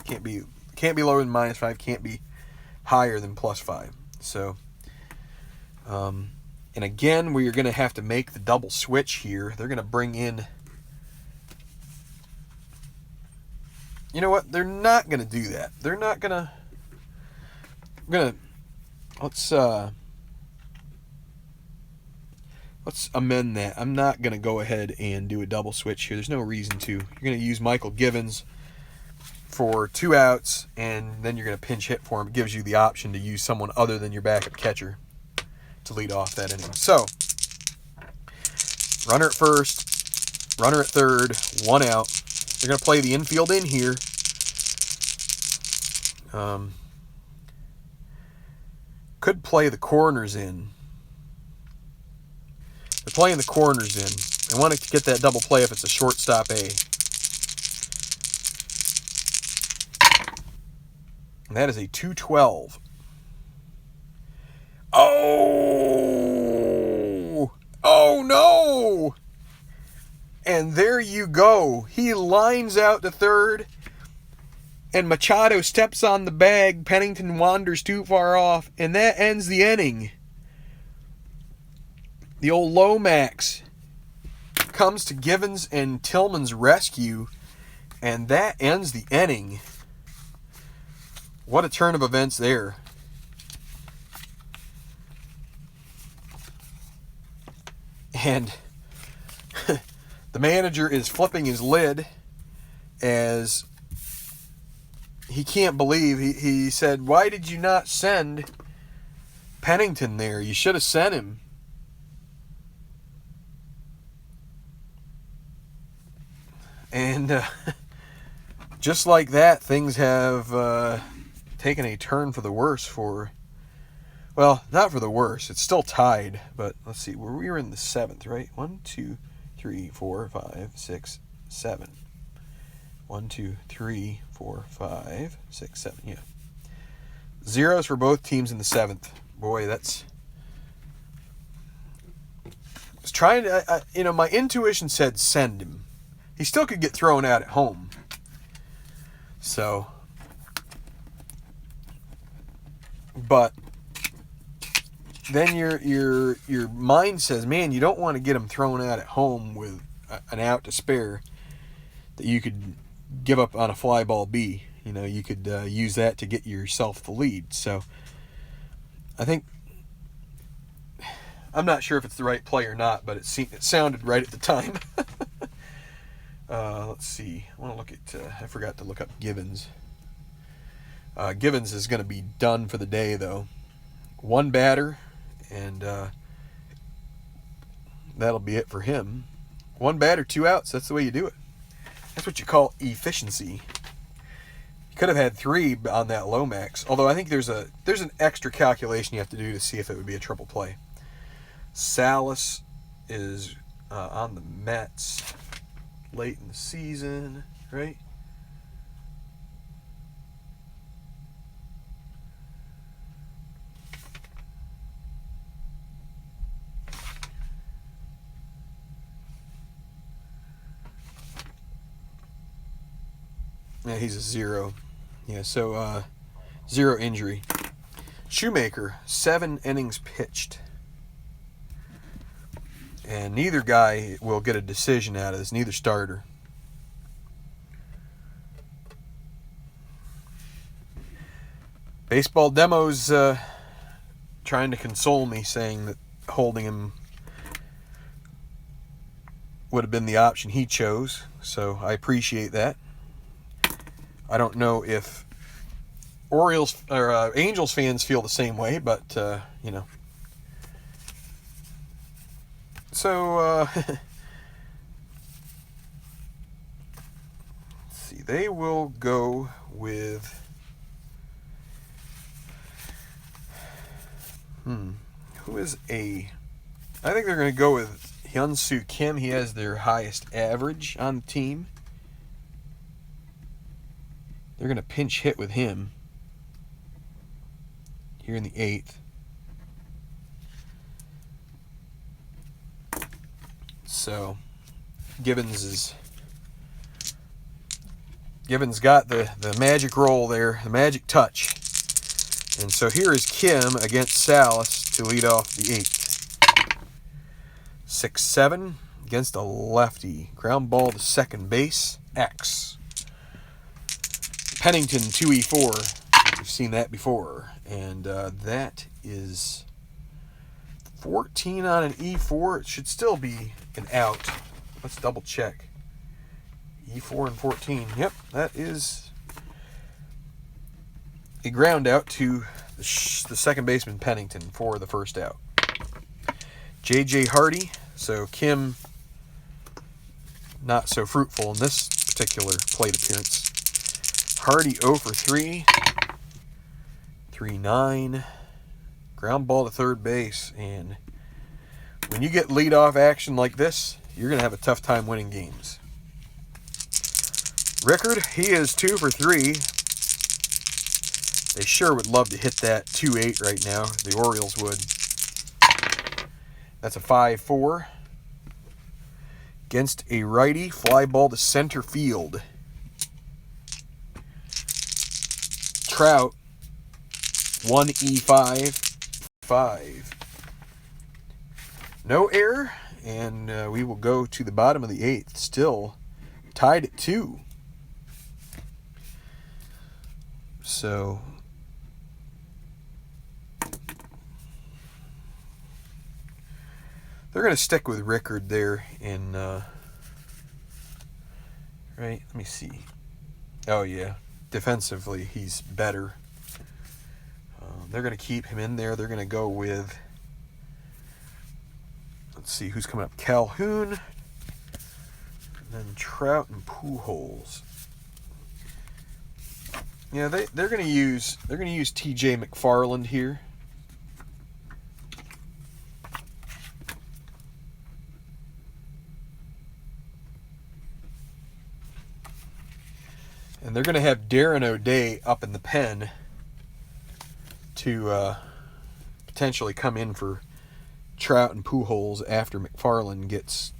Can't be lower than -5. Can't be higher than +5. So, and again, we're going to have to make the double switch here. They're going to bring in. You know what? They're not going to do that. They're not going to. Let's amend that. I'm not going to go ahead and do a double switch here. There's no reason to. You're going to use Michael Givens for 2 outs, and then you're going to pinch hit for him. It gives you the option to use someone other than your backup catcher to lead off that inning. So, runner at first, runner at third, 1 out. They're going to play the infield in here. Could play the corners in. They're playing the corners in. They want to get that double play if it's a shortstop A. And that is a 2-12. Oh! Oh no! And there you go. He lines out to third, and Machado steps on the bag. Pennington wanders too far off, and that ends the inning. The old Lomax comes to Givens and Tillman's rescue, and that ends the inning. What a turn of events there. And the manager is flipping his lid as he can't believe. He said, "Why did you not send Pennington there? You should have sent him." And just like that, things have taken a turn for the worse for, well, not for the worse. It's still tied, but let's see. We were in the 7th, right? 1, 2, 3, 4, 5, 6, 7. 1, 2, 3, 4, 5, 6, 7. Yeah. Zeros for both teams in the 7th. Boy, that's. I was trying to, my intuition said send him. He still could get thrown out at home. So. But then your mind says, man, you don't want to get him thrown out at home with an out to spare that you could give up on a fly ball B. You could use that to get yourself the lead. So I think, I'm not sure if it's the right play or not, but it sounded right at the time. Let's see. I want to look at, I forgot to look up Givens. Givens is going to be done for the day, though. 1 batter, and that'll be it for him. 1 batter, 2 outs. That's the way you do it. That's what you call efficiency. You could have had 3 on that Lomax, although I think there's an extra calculation you have to do to see if it would be a triple play. Salas is on the Mets late in the season, right? Yeah, he's a 0. Yeah, so 0 injury. Shoemaker, 7 innings pitched. And neither guy will get a decision out of this, neither starter. Baseball Demo's trying to console me, saying that holding him would have been the option he chose, so I appreciate that. I don't know if Orioles or Angels fans feel the same way, but So let's see. They will go with Who is a... I think they're going to go with Hyun-Soo Kim. He has their highest average on the team. They're going to pinch hit with him here in the 8th. So Gibbons got the magic roll there, the magic touch. And so here is Kim against Salas to lead off the 8th. 6-7 against a lefty. Ground ball to second base. X. Pennington 2E4. We've seen that before. And that is 14 on an E4. It should still be an out. Let's double check. E4 and 14. Yep, that is a ground out to the second baseman Pennington for the first out. J.J. Hardy. So Kim not so fruitful in this particular plate appearance. Hardy 0 for 3. 3-9. Ground ball to third base. And when you get leadoff action like this, you're going to have a tough time winning games. Rickard, he is 2 for 3. They sure would love to hit that 2-8 right now. The Orioles would. That's a 5-4. Against a righty, fly ball to center field. Trout, 1E5, 5. No error, and we will go to the bottom of the 8th. Still tied at 2. So they're going to stick with Rickard there in, right, let me see. Oh, yeah. Defensively, he's better. They're going to keep him in there. They're going to go with, let's see, who's coming up? Calhoun, and then Trout and Pujols. Yeah, they're going to use T.J. McFarland here. And they're going to have Darren O'Day up in the pen to potentially come in for Trout and Pujols after McFarland gets,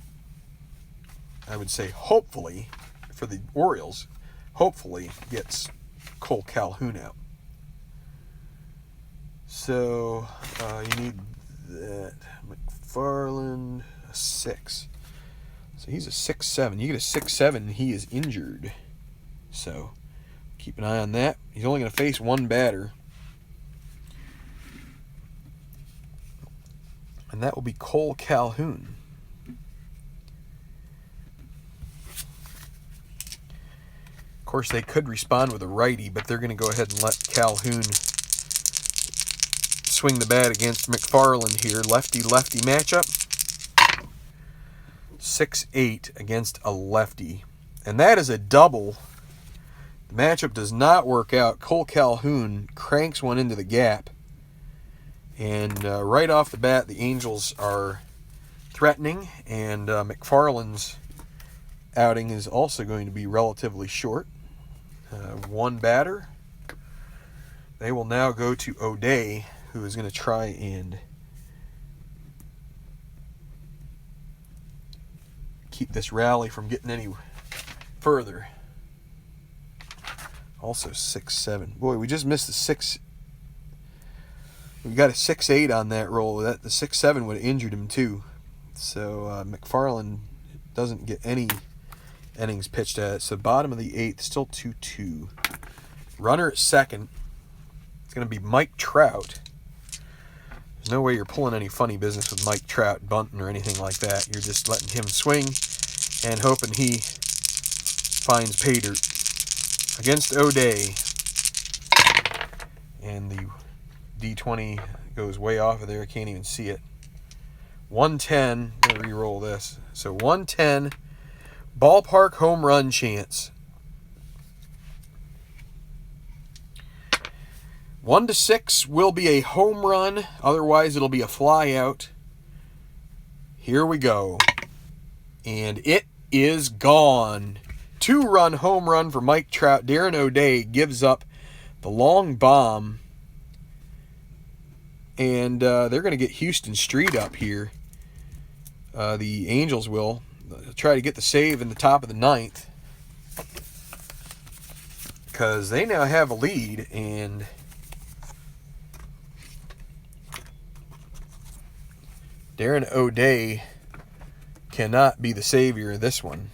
I would say, hopefully, for the Orioles, hopefully gets Cole Calhoun out. So you need that. McFarland, a 6. So he's a 6-7. You get a 6-7, he is injured. So keep an eye on that. He's only going to face one batter. And that will be Cole Calhoun. Of course, they could respond with a righty, but they're going to go ahead and let Calhoun swing the bat against McFarland here. Lefty-lefty matchup. 6-8 against a lefty. And that is a double. The matchup does not work out. Cole Calhoun cranks one into the gap. And right off the bat, the Angels are threatening. And McFarland's outing is also going to be relatively short. One batter. They will now go to O'Day, who is going to try and keep this rally from getting any further. Also 6-7. Boy, we just missed the 6. We got a 6-8 on that roll. The 6-7 would have injured him too. So McFarland doesn't get any innings pitched at it. So bottom of the 8th, still 2-2. Runner at second. It's going to be Mike Trout. There's no way you're pulling any funny business with Mike Trout, bunting or anything like that. You're just letting him swing and hoping he finds pay dirt. Against O'Day. And the D20 goes way off of there. I can't even see it. 110. I'm going to re-roll this. So 110. Ballpark home run chance. 1-6 will be a home run. Otherwise, it'll be a fly out. Here we go. And it is gone. 2-run home run for Mike Trout. Darren O'Day gives up the long bomb. And they're going to get Houston Street up here. The Angels will try to get the save in the top of the 9th. Because they now have a lead. And Darren O'Day cannot be the savior of this one.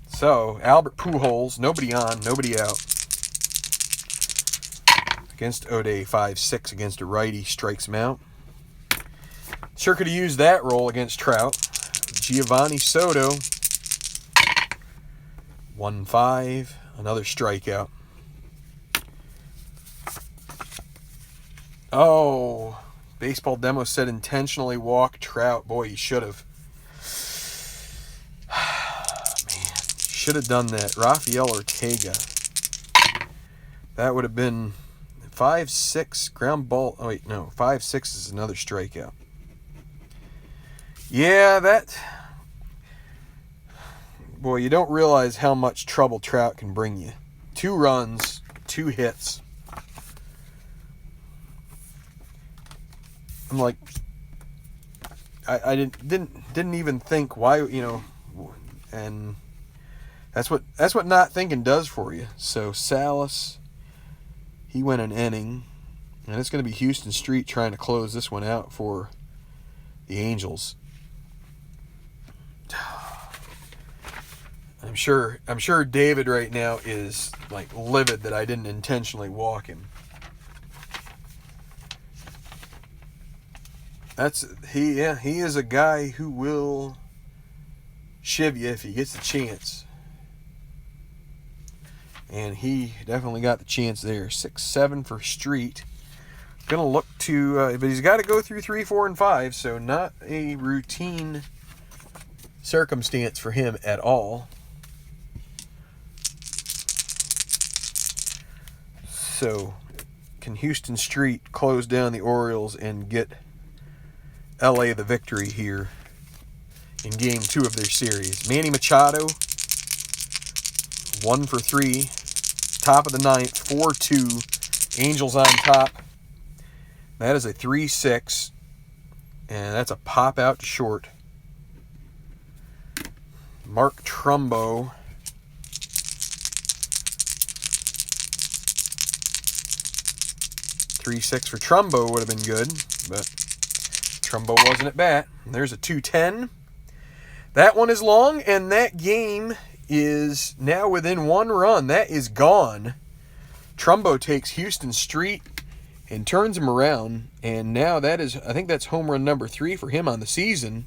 So, Albert Pujols, nobody on, nobody out. Against O'Day, 5-6 against a righty, strikes him out. Sure could have used that role against Trout. Giovanni Soto, 1-5, another strikeout. Oh, Baseball Demo said intentionally walk Trout. Boy, you should have. Man, should have done that. Rafael Ortega. That would have been 5-6 ground ball. Oh, wait, no. 5-6 is another strikeout. Yeah, that. Boy, you don't realize how much trouble Trout can bring you. 2 runs, 2 hits. I'm like, I didn't even think why, you know, and that's what not thinking does for you. So Salas, he went an inning, and it's going to be Houston Street trying to close this one out for the Angels. I'm sure David right now is like livid that I didn't intentionally walk him. He is a guy who will shiv you if he gets the chance. And he definitely got the chance there. 6-7 for Street. Gonna look to, but he's got to go through 3, 4, and 5, so not a routine circumstance for him at all. So, can Houston Street close down the Orioles and get LA the victory here in Game 2 of their series? Manny Machado, 1 for 3, top of the 9th, 4-2, Angels on top. That is a 3-6, and that's a pop out to short. Mark Trumbo, 3-6 for Trumbo would have been good, but Trumbo wasn't at bat. And there's a 2-10. That one is long, and that game is now within 1 run. That is gone. Trumbo takes Houston Street and turns him around, and now that is, I think that's home run number 3 for him on the season.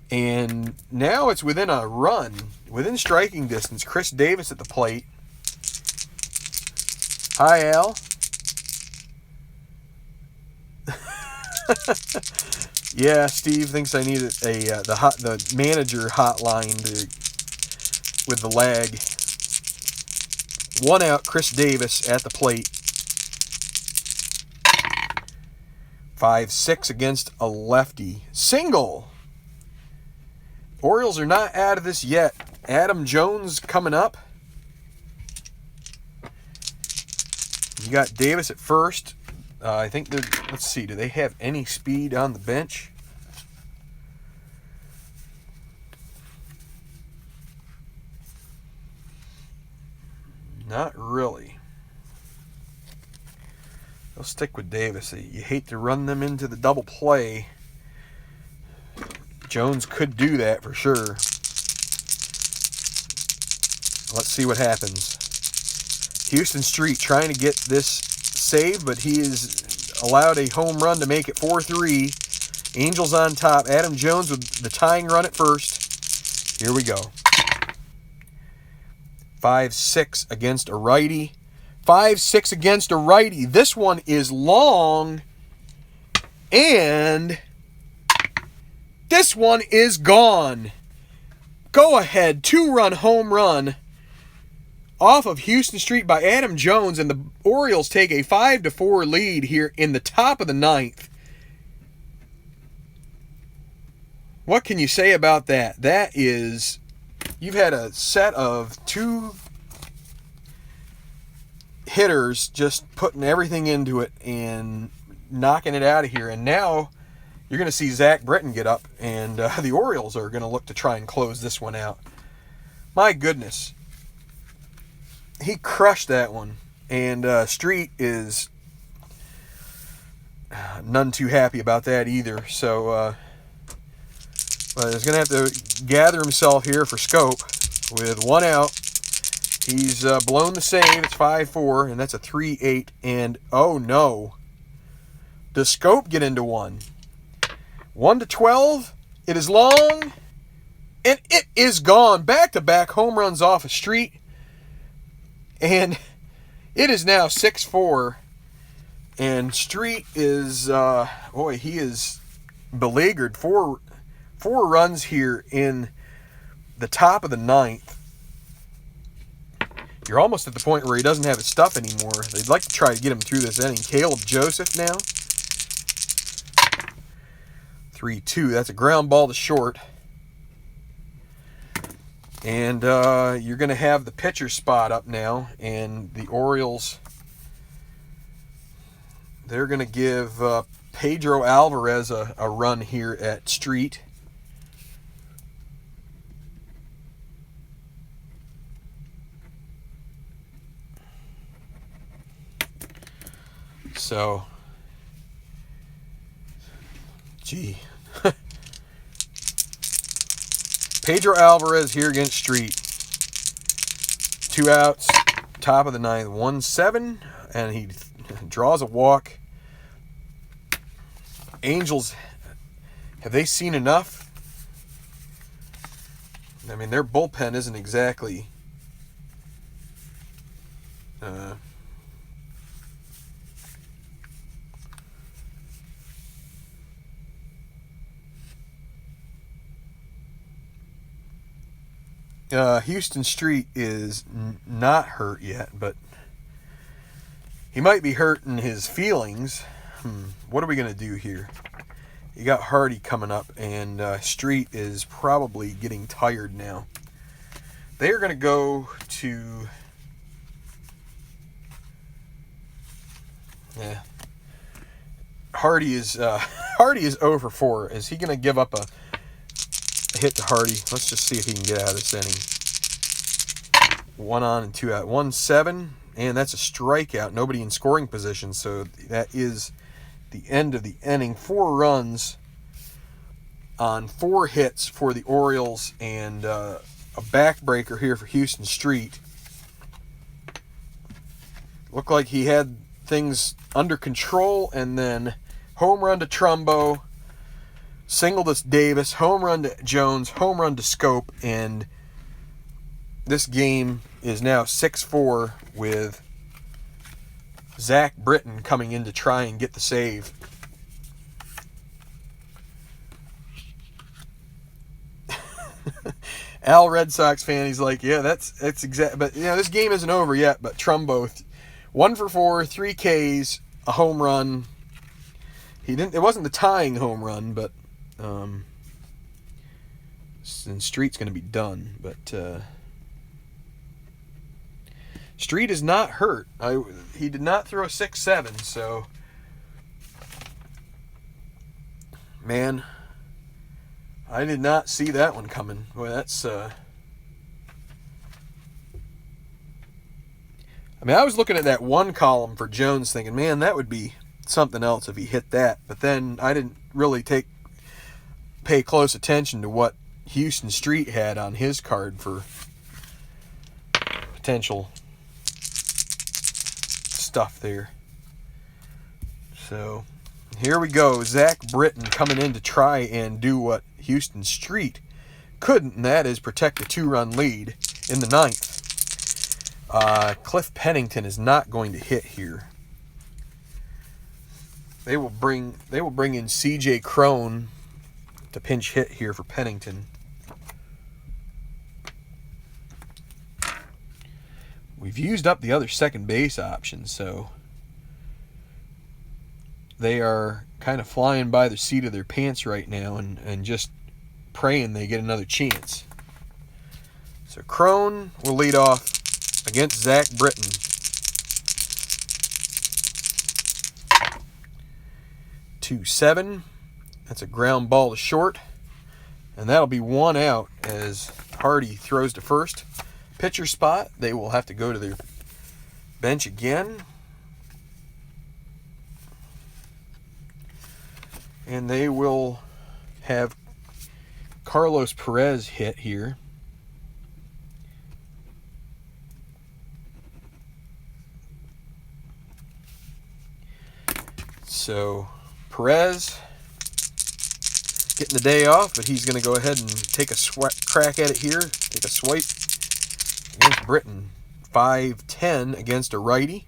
And now it's within a run, within striking distance. Chris Davis at the plate. Hi, Al. Yeah, Steve thinks I need the manager hotline with the lag. 1 out, Chris Davis at the plate. 5-6 against a lefty. Single. Orioles are not out of this yet. Adam Jones coming up. You got Davis at first. I think they're, let's see, do they have any speed on the bench? Not really. They'll stick with Davis. You hate to run them into the double play. Jones could do that for sure. Let's see what happens. Houston Street trying to get this save, but he is allowed a home run to make it 4-3. Angels on top. Adam Jones with the tying run at first. Here we go. 5-6 against a righty. 5-6 against a righty. This one is long. And this one is gone. Go ahead. 2-run home run off of Houston Street by Adam Jones, and the Orioles take a 5-4 lead here in the top of the ninth. What can you say about that? That is, you've had a set of two hitters just putting everything into it and knocking it out of here, and now you're going to see Zach Britton get up, and the Orioles are going to look to try and close this one out. My goodness. He crushed that one, and Street is none too happy about that either. So he's going to have to gather himself here for Scope with one out. He's blown the save. It's 5-4, and that's a 3-8. And oh no, does Scope get into one? 1-12. It is long, and it is gone. Back-to-back home runs off of Street. And it is now 6-4. And Street is, he is beleaguered. Four runs here in the top of the ninth. You're almost at the point where he doesn't have his stuff anymore. They'd like to try to get him through this inning. Caleb Joseph now. 3-2. That's a ground ball to short. And you're going to have the pitcher spot up now. And the Orioles, they're going to give Pedro Alvarez a run here at Street. So, gee. Pedro Alvarez here against Street. 2 outs, top of the ninth, 1-7, and he draws a walk. Angels, have they seen enough? I mean, their bullpen isn't exactly Houston Street is not hurt yet, but he might be hurt in his feelings. What are we going to do here? You got Hardy coming up, and Street is probably getting tired now. They are going to go to... Yeah. Hardy is 0 for 4. Is he going to give up a hit to Hardy? Let's just see if he can get out of this inning. 1 on and 2 out. 1-7, and that's a strikeout. Nobody in scoring position, so that is the end of the inning. 4 runs on 4 hits for the Orioles, and a backbreaker here for Houston Street. Looked like he had things under control, and then home run to Trumbo, single to Davis, home run to Jones, home run to Scope, and this game is now 6-4 with Zach Britton coming in to try and get the save. Al, Red Sox fan, he's like, yeah, that's exact. But this game isn't over yet. But Trumbo, 1 for 4, 3 Ks, a home run. It wasn't the tying home run, but and Street's going to be done. But Street is not hurt. He did not throw 6-7, so man, I did not see that one coming. Boy, that's I was looking at that one column for Jones thinking, man, that would be something else if he hit that. But then I didn't really pay close attention to what Houston Street had on his card for potential stuff there. So here we go. Zach Britton coming in to try and do what Houston Street couldn't, and that is protect a 2-run lead in the ninth. Cliff Pennington is not going to hit here. They will bring in CJ Crone to pinch hit here for Pennington. we've used up the other second base option, so they are kind of flying by the seat of their pants right now and just praying they get another chance. So Crone will lead off against Zach Britton. Two 7. That's a ground ball to short. And that'll be 1 out as Hardy throws to first. Pitcher spot, they will have to go to their bench again. And they will have Carlos Perez hit here. So Perez getting the day off, but he's going to go ahead and take a crack at it here. Take a swipe against Britton. 5-10 against a righty.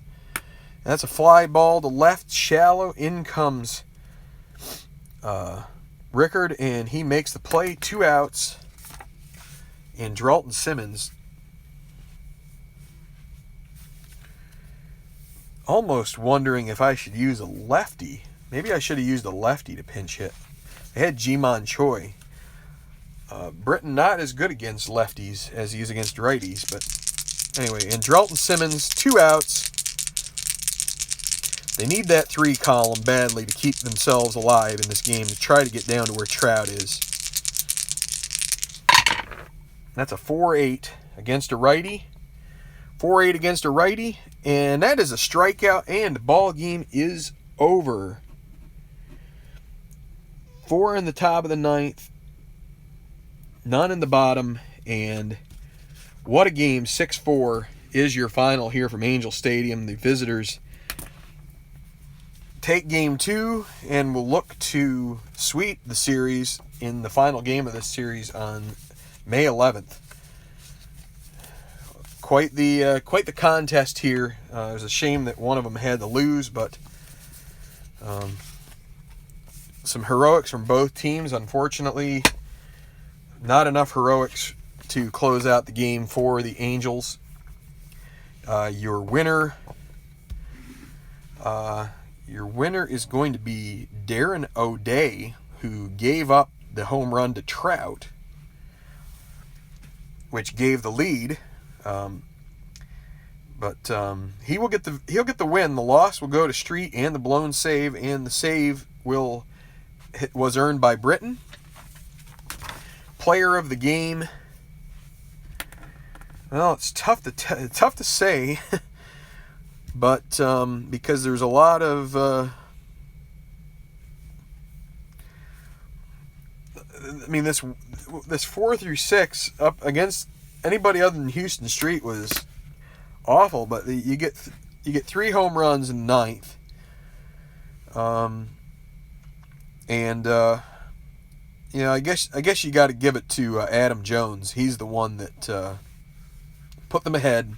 That's a fly ball to left, shallow. In comes Rickard, and he makes the play. 2 outs. And Dralton Simmons almost wondering if I should use a lefty. Maybe I should have used a lefty to pinch hit. They had Ji-Man Choi. Britton not as good against lefties as he is against righties, but anyway, and Dralton Simmons, 2 outs. They need that 3 column badly to keep themselves alive in this game, to try to get down to where Trout is. That's a 4-8 against a righty. 4-8 against a righty, and that is a strikeout, and the ball game is over. 4 in the top of the 9th, none in the bottom, and what a game. 6-4 is your final here from Angel Stadium. The visitors take game 2 and will look to sweep the series in the final game of this series on May 11th. Quite the contest here. It was a shame that one of them had to lose, but some heroics from both teams. Unfortunately, not enough heroics to close out the game for the Angels. Your winner is going to be Darren O'Day, who gave up the home run to Trout, which gave the lead. But he'll get the win. The loss will go to Street and the blown save, and the save was earned by Britton. Player of the game. Well, it's tough to say, but because there's a lot of this 4 through 6 up against anybody other than Houston Street was awful, but you get 3 home runs in the 9th. I guess you got to give it to Adam Jones. He's the one that put them ahead.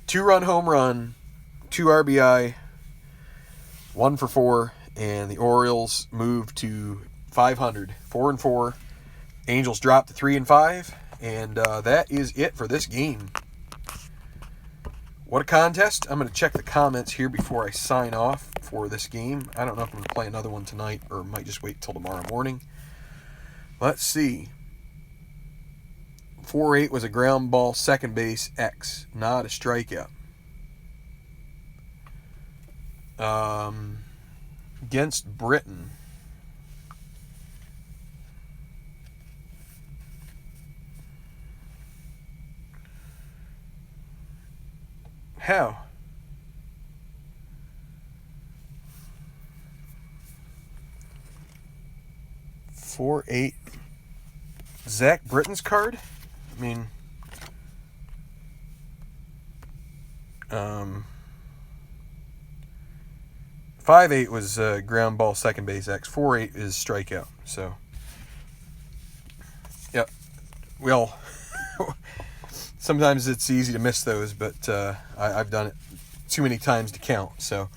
2-run home run, 2 RBI, 1 for 4, and the Orioles move to 500, 4-4. Angels drop to 3-5, and that is it for this game. What a contest. I'm going to check the comments here before I sign off for this game. I don't know if I'm going to play another one tonight or might just wait till tomorrow morning. Let's see. 4-8 was a ground ball, second base, X, not a strikeout. Against Britton. How? 4-8. Zach Britton's card? I mean, 5-8 was ground ball, second base, X. 4-8 is strikeout. So, yep. Well, sometimes it's easy to miss those, but I've done it too many times to count. So,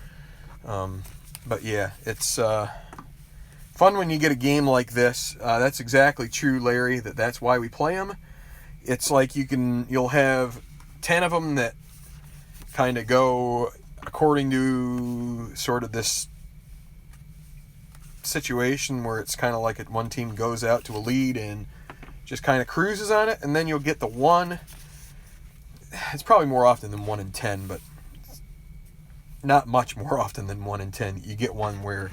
but yeah, it's fun when you get a game like this. That's exactly true, Larry. That's why we play them. It's like you'll have 10 of them that kind of go according to sort of this situation where it's kind of like one team goes out to a lead and just kind of cruises on it, and then you'll get the one. It's probably more often than 1 in 10, but not much more often than 1 in 10. You get one where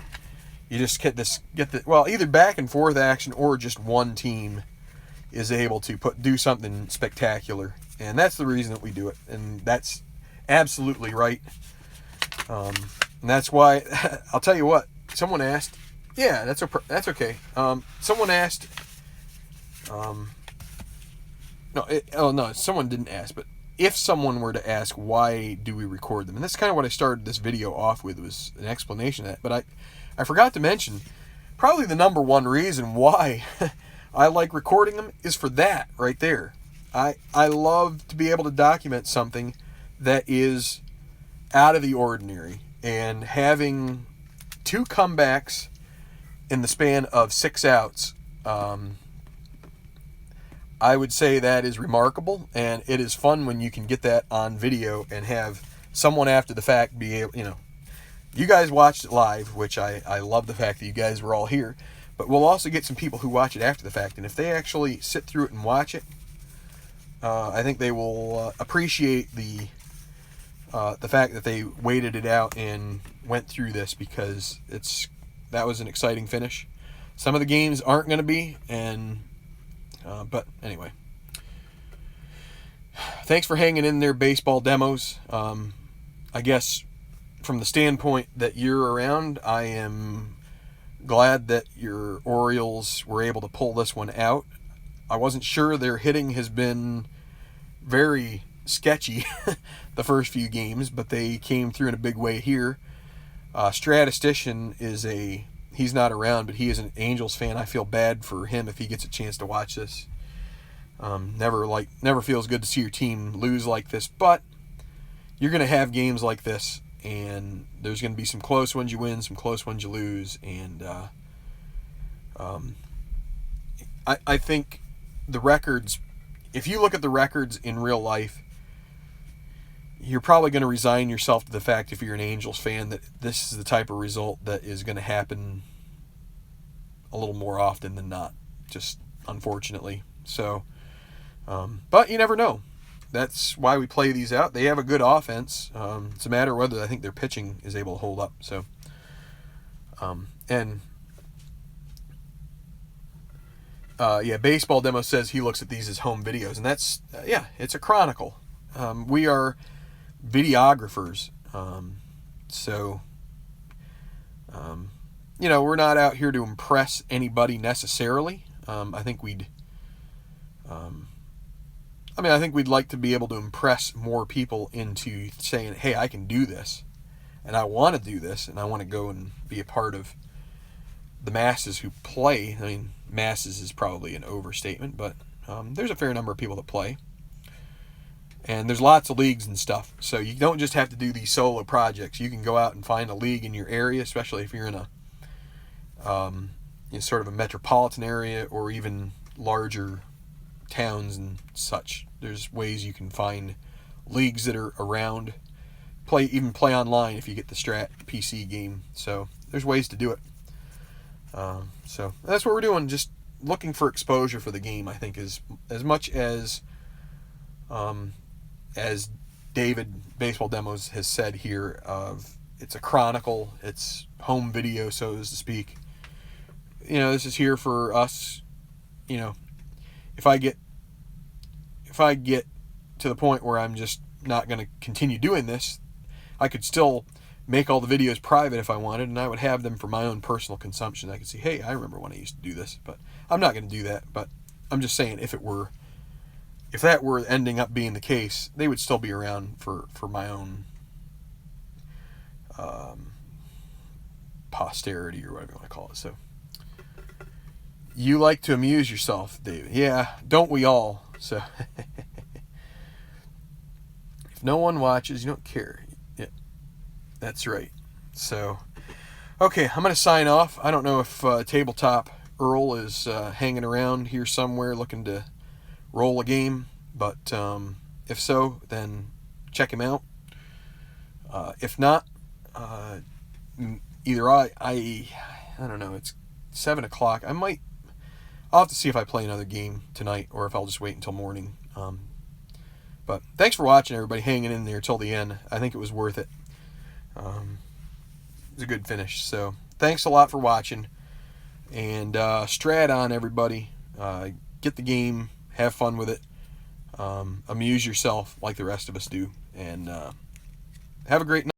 you just get the either back and forth action, or just one team is able to do something spectacular, and that's the reason that we do it, and that's absolutely right. And that's why I'll tell you what. Someone asked. Yeah, that's okay. Someone asked. Someone didn't ask, but if someone were to ask, why do we record them? And that's kind of what I started this video off with, was an explanation of that. But I forgot to mention, probably the number one reason why I like recording them is for that right there. I love to be able to document something that is out of the ordinary, and having 2 comebacks in the span of 6 outs, I would say that is remarkable, and it is fun when you can get that on video and have someone after the fact be able, you guys watched it live, which I love the fact that you guys were all here, but we'll also get some people who watch it after the fact, and if they actually sit through it and watch it, I think they will appreciate the fact that they waited it out and went through this, because that was an exciting finish. Some of the games aren't going to be, but anyway. Thanks for hanging in there, baseball demos. I guess from the standpoint that you're around, I am glad that your Orioles were able to pull this one out. I wasn't sure. Their hitting has been very sketchy the first few games, but they came through in a big way here. Statistician he's not around, but he is an Angels fan. I feel bad for him if he gets a chance to watch this. Never feels good to see your team lose like this, but you're going to have games like this, and there's going to be some close ones you win, some close ones you lose, and I think the records, if you look at the records in real life, you're probably going to resign yourself to the fact, if you're an Angels fan, that this is the type of result that is going to happen a little more often than not, just unfortunately. So, but you never know. That's why we play these out. They have a good offense. It's a matter of whether I think their pitching is able to hold up. So, Baseball Demo says he looks at these as home videos, and that's, it's a chronicle. We are videographers, we're not out here to impress anybody necessarily. I think we'd like to be able to impress more people into saying, hey, I can do this, and I want to do this, and I want to go and be a part of the masses who play. I mean, masses is probably an overstatement, but there's a fair number of people that play. And there's lots of leagues and stuff. So you don't just have to do these solo projects. You can go out and find a league in your area, especially if you're in a sort of a metropolitan area, or even larger towns and such. There's ways you can find leagues that are around. Even play online if you get the Strat PC game. So there's ways to do it. So that's what we're doing. Just looking for exposure for the game, I think, is as much as David Baseball Demos has said here, it's a chronicle, it's home video, so to speak. This is here for us. If I get to the point where I'm just not going to continue doing this, I could still make all the videos private if I wanted, and I would have them for my own personal consumption. I could say, hey, I remember when I used to do this, but I'm not going to do that. But I'm just saying, if that were ending up being the case, they would still be around for my own posterity, or whatever you want to call it. So, you like to amuse yourself, David. Yeah, don't we all? So, if no one watches, you don't care. Yeah, that's right. So, okay, I'm going to sign off. I don't know if Tabletop Earl is hanging around here somewhere looking to roll a game, but If so, then check him out. If not, either I don't know, it's 7 o'clock. I'll have to see if I play another game tonight or if I'll just wait until morning. But thanks for watching, everybody, hanging in there till the end. I think it was worth it. It was a good finish. So thanks a lot for watching. And Strat on, everybody. Get the game. Have fun with it. Amuse yourself like the rest of us do. And have a great night.